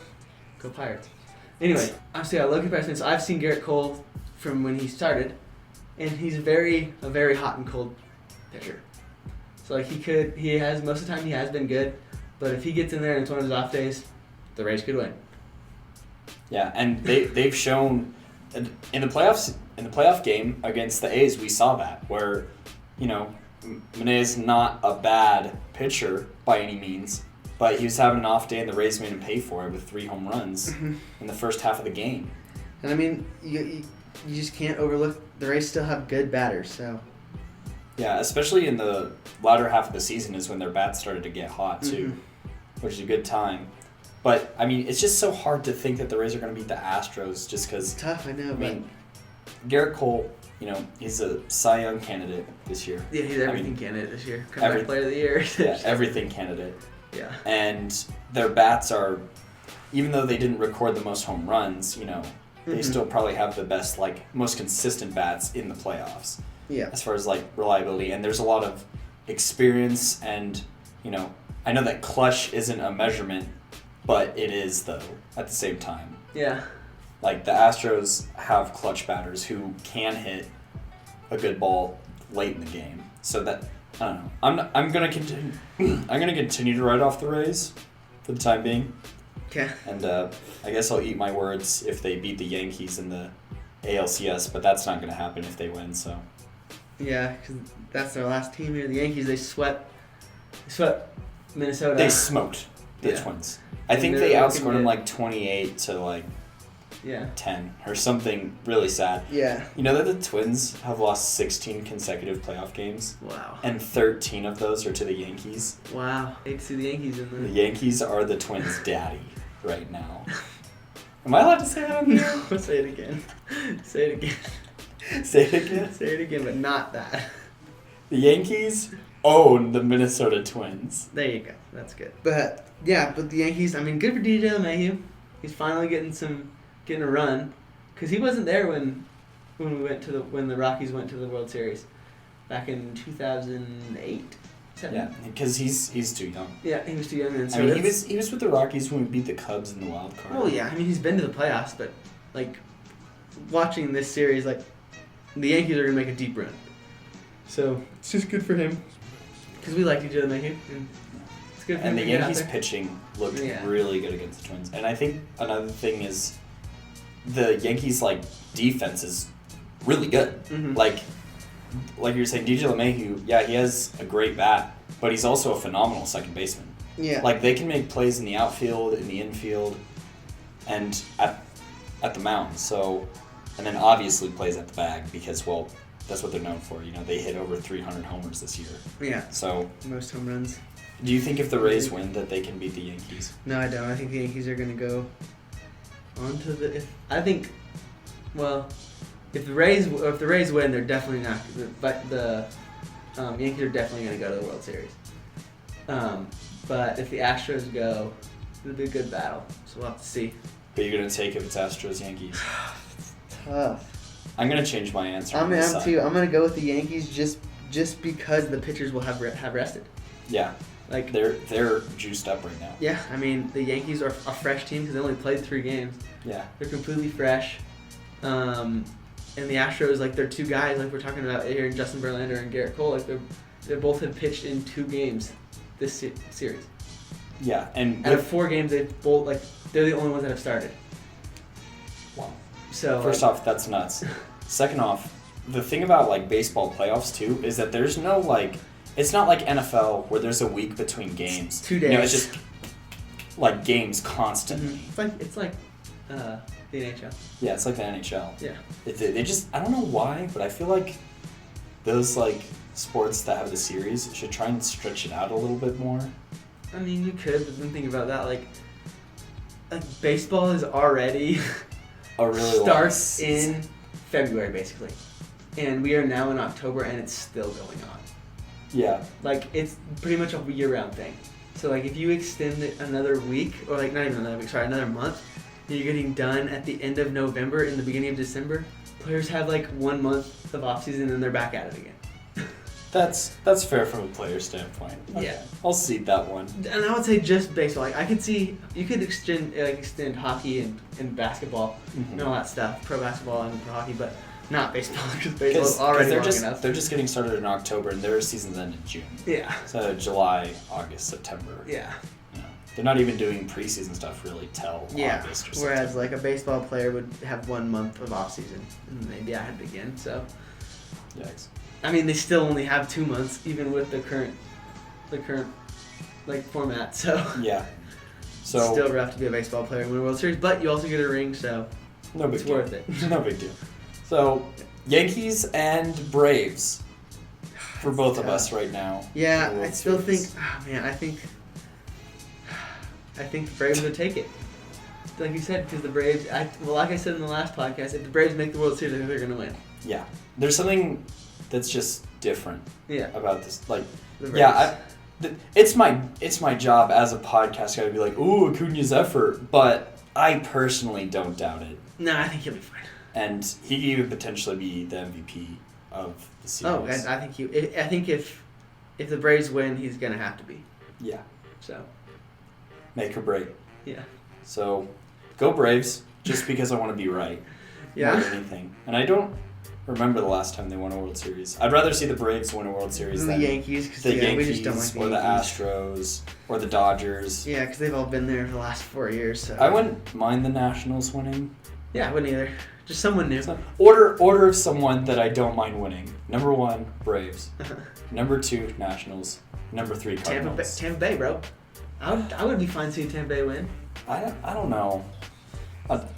Speaker 3: go Pirates. Anyway, I'm saying a low-key Pirates fan. So I've seen Garrett Cole from when he started, and he's a very hot and cold pitcher. So like he has most of the time he has been good, but if he gets in there and it's one of his off days, the Rays could win.
Speaker 4: Yeah, and they've shown in the playoff game against the A's, we saw that where, Mane's not a bad pitcher by any means, but he was having an off day and the Rays made him pay for it with 3 home runs in the first half of the game.
Speaker 3: And I mean, you just can't overlook the Rays still have good batters. So
Speaker 4: Yeah, especially in the latter half of the season is when their bats started to get hot too, which is a good time. But I mean, it's just so hard to think that the Rays are going to beat the Astros just because.
Speaker 3: it's tough, I know.
Speaker 4: I mean, Garrett Cole, he's a Cy Young candidate this year.
Speaker 3: Yeah, he's everything candidate this year. Comeback player of the year.
Speaker 4: Yeah, everything candidate.
Speaker 3: Yeah.
Speaker 4: And their bats are, even though they didn't record the most home runs, they still probably have the best, most consistent bats in the playoffs.
Speaker 3: Yeah.
Speaker 4: As far as reliability, and there's a lot of experience, and I know that clutch isn't a measurement, but it is though at the same time.
Speaker 3: Yeah.
Speaker 4: Like the Astros have clutch batters who can hit a good ball late in the game. So that I don't know. I'm gonna continue. I'm gonna continue to write off the Rays for the time being.
Speaker 3: Okay.
Speaker 4: And I guess I'll eat my words if they beat the Yankees in the ALCS, but that's not gonna happen if they win. So.
Speaker 3: Yeah, because that's their last team here. The Yankees, they swept Minnesota.
Speaker 4: They smoked the Twins. I think they outscored them 28 to 10 or something really sad.
Speaker 3: Yeah.
Speaker 4: You know that the Twins have lost 16 consecutive playoff games?
Speaker 3: Wow.
Speaker 4: And 13 of those are to the Yankees.
Speaker 3: Wow. Hate to see the Yankees in
Speaker 4: The
Speaker 3: there.
Speaker 4: Yankees are the Twins' daddy right now. Am I allowed to say that on here?
Speaker 3: No, say it again. Say it again.
Speaker 4: Say it again?
Speaker 3: Say it again, but not that.
Speaker 4: The Yankees own the Minnesota Twins.
Speaker 3: There you go. That's good. But the Yankees, I mean, good for DJ LeMahieu. He's finally getting a run, because he wasn't there when the Rockies went to the World Series back in 2008.
Speaker 4: Yeah, because he's too young.
Speaker 3: Yeah, he was too young then. So
Speaker 4: I mean, he was with the Rockies when we beat the Cubs in the wild card.
Speaker 3: Well, yeah, I mean, he's been to the playoffs, but watching this series, the Yankees are gonna make a deep run. So it's just good for him, because we like DJ LeMahieu. It's good for him
Speaker 4: and the
Speaker 3: to get out
Speaker 4: Yankees
Speaker 3: there.
Speaker 4: pitching looked really good against the Twins. And I think another thing is the Yankees defense is really good.
Speaker 3: Mm-hmm.
Speaker 4: Like you're saying, DJ LeMahieu, yeah, he has a great bat, but he's also a phenomenal second baseman.
Speaker 3: Yeah.
Speaker 4: They can make plays in the outfield, in the infield, and at the mound. So, and then obviously plays at the bag because that's what they're known for. They hit over 300 homers this year.
Speaker 3: Yeah.
Speaker 4: So
Speaker 3: Most home runs.
Speaker 4: do you think if the Rays win that they can beat the Yankees?
Speaker 3: No, I don't. I think the Yankees are going to go on to the. If the Rays win, they're definitely not. But the Yankees are definitely going to go to the World Series. But if the Astros go, it'll be a good battle. So we'll have to see.
Speaker 4: But you're going to take if it's Astros Yankees?
Speaker 3: Tough.
Speaker 4: I'm going to change my answer.
Speaker 3: I'm too. I'm going to go with the Yankees just because the pitchers will have rested.
Speaker 4: Yeah.
Speaker 3: Like
Speaker 4: they're juiced up right now.
Speaker 3: Yeah, I mean the Yankees are a fresh team because they only played 3 games.
Speaker 4: Yeah.
Speaker 3: They're completely fresh. And the Astros, like they're 2 guys, like we're talking about here, Justin Verlander and Garrett Cole, like they both have pitched in 2 games this series.
Speaker 4: Yeah, and
Speaker 3: out of 4 games, they're the only ones that have started.
Speaker 4: Wow.
Speaker 3: So
Speaker 4: first off, that's nuts. Second off, the thing about baseball playoffs too is that there's no it's not like NFL where there's a week between games.
Speaker 3: 2 days.
Speaker 4: It's just games constantly.
Speaker 3: It's like the NHL.
Speaker 4: Yeah, it's like the NHL.
Speaker 3: Yeah.
Speaker 4: They just, I don't know why, but I feel like those sports that have the series should try and stretch it out a little bit more.
Speaker 3: I mean, you could, but then think about that. Like baseball is already starts in February basically, and we are now in October, and it's still going on.
Speaker 4: Yeah.
Speaker 3: It's pretty much a year-round thing. So if you extend it another week, or not even another week, another month, and you're getting done at the end of November, in the beginning of December, players have 1 month of off-season, and they're back at it again.
Speaker 4: That's fair from a player standpoint. Okay.
Speaker 3: Yeah.
Speaker 4: I'll cede that one.
Speaker 3: And I would say just baseball. I could see you could extend hockey and basketball and all that stuff, pro basketball and pro hockey, but not baseball because baseball is already long enough.
Speaker 4: They're just getting started in October, and their seasons end in June.
Speaker 3: Yeah.
Speaker 4: So July, August, September.
Speaker 3: Yeah.
Speaker 4: They're not even doing preseason stuff really till August or September.
Speaker 3: Whereas a baseball player would have 1 month of off season and maybe I had to begin. So.
Speaker 4: Yikes.
Speaker 3: I mean, they still only have 2 months, even with the current format. So
Speaker 4: yeah,
Speaker 3: so it's still rough to be a baseball player and win a World Series, but you also get a ring, so
Speaker 4: no big
Speaker 3: it's
Speaker 4: deal.
Speaker 3: worth it.
Speaker 4: No big deal. So Yankees and Braves for both of us right now.
Speaker 3: Yeah, I still think. Oh man, I think the Braves would take it. Like you said, because the Braves. Like I said in the last podcast, if the Braves make the World Series, I think they're gonna win.
Speaker 4: Yeah, there's something that's just different.
Speaker 3: Yeah.
Speaker 4: About this, it's my job as a podcast guy to be like, ooh, Acuna's effort, but I personally don't doubt it.
Speaker 3: No, I think he'll be fine.
Speaker 4: And he could even potentially be the MVP of the series.
Speaker 3: Oh, I think if the Braves win, he's gonna have to be.
Speaker 4: Yeah.
Speaker 3: So.
Speaker 4: Make or break.
Speaker 3: Yeah.
Speaker 4: So, go Braves, just because I want to be right.
Speaker 3: Yeah.
Speaker 4: More than anything. And I don't remember the last time they won a World Series. I'd rather see the Braves win a World Series than
Speaker 3: the Yankees, because
Speaker 4: Yankees
Speaker 3: we just don't like the
Speaker 4: or
Speaker 3: Yankees.
Speaker 4: the Astros or the Dodgers.
Speaker 3: Yeah, because they've all been there for the last 4 years. So.
Speaker 4: I wouldn't mind the Nationals winning.
Speaker 3: Yeah, I wouldn't either. Just someone new.
Speaker 4: Order of someone that I don't mind winning. Number 1, Braves. Number 2, Nationals. Number 3, Cardinals.
Speaker 3: Tampa Bay, bro. I would be fine seeing Tampa Bay win.
Speaker 4: I don't know.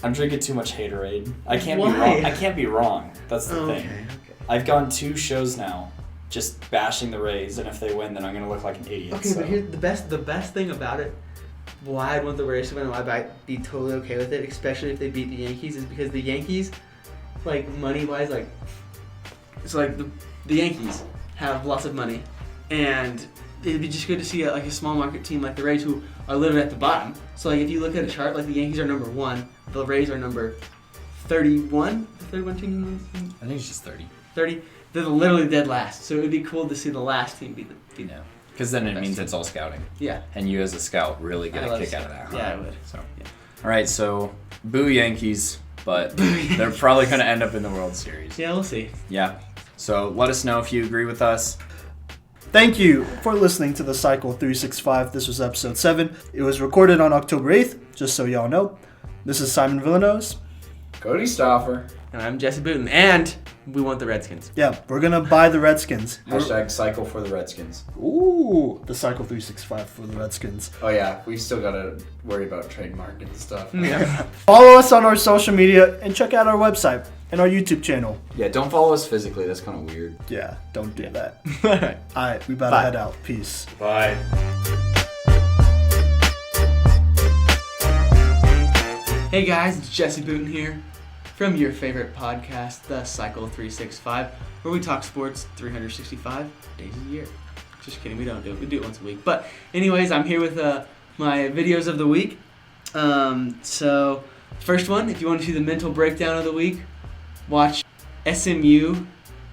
Speaker 4: I'm drinking too much haterade. I can't
Speaker 3: Why?
Speaker 4: be wrong. I can't be wrong. That's the thing.
Speaker 3: Okay.
Speaker 4: I've gone 2 shows now, just bashing the Rays, and if they win, then I'm gonna look like an idiot.
Speaker 3: Okay, but here's the best thing about it. Why I'd want the Rays to win, and why I'd be totally okay with it, especially if they beat the Yankees, is because the Yankees, money wise, the Yankees have lots of money, and it'd be just good to see a small market team like the Rays, who are literally at the bottom. So if you look at a chart, the Yankees are number 1, the Rays are number 31. The 31 team.
Speaker 2: I think it's just 30.
Speaker 3: 30. They're literally dead last. So it would be cool to see the last team beat them.
Speaker 2: Yeah. Because then it means it's all scouting.
Speaker 3: Yeah.
Speaker 2: And you as a scout really get a kick out of that. Huh?
Speaker 3: Yeah, I would.
Speaker 2: So. Yeah. All right. So boo Yankees, but they're probably going to end up in the World Series.
Speaker 3: Yeah, we'll see.
Speaker 2: Yeah. So let us know if you agree with us.
Speaker 1: Thank you for listening to the Cycle 365. This was episode 7. It was recorded on October 8th, just so y'all know. This is Simon Villanos.
Speaker 2: Kodey Stauffer.
Speaker 3: And I'm Jesse Booten. And we want the Redskins.
Speaker 1: Yeah, we're going to buy the Redskins.
Speaker 2: Hashtag Cycle for the Redskins.
Speaker 1: Ooh, the Cycle 365 for the Redskins.
Speaker 2: Oh, yeah. We still got to worry about trademark and stuff.
Speaker 3: Yeah.
Speaker 1: Follow us on our social media and check out our website, and our YouTube channel.
Speaker 4: Yeah, don't follow us physically. That's kind of weird.
Speaker 1: Yeah, don't do that.
Speaker 3: All right.
Speaker 1: All right, we better head out. Peace.
Speaker 4: Bye.
Speaker 3: Hey guys, it's Jesse Booten here from your favorite podcast, The Cycle 365, where we talk sports 365 days a year. Just kidding, we don't do it. We do it once a week. But anyways, I'm here with my videos of the week. So first one, if you want to see the mental breakdown of the week, watch SMU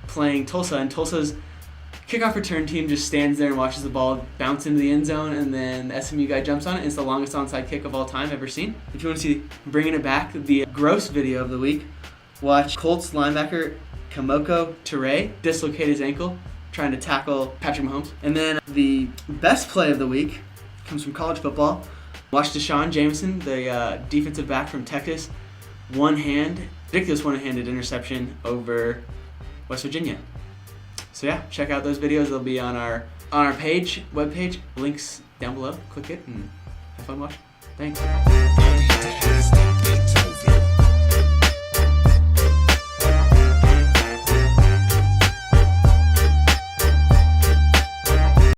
Speaker 3: playing Tulsa, and Tulsa's kickoff return team just stands there and watches the ball bounce into the end zone, and then the SMU guy jumps on it. It's the longest onside kick of all time ever seen. If you want to see bringing it back, the gross video of the week, watch Colts linebacker Kamoko Toure dislocate his ankle trying to tackle Patrick Mahomes. And then the best play of the week comes from college football. Watch Deshaun Jameson, the defensive back from Texas, ridiculous one-handed interception over West Virginia. So yeah, check out those videos. They'll be on our webpage. Links down below. Click it and have fun watching. Thanks.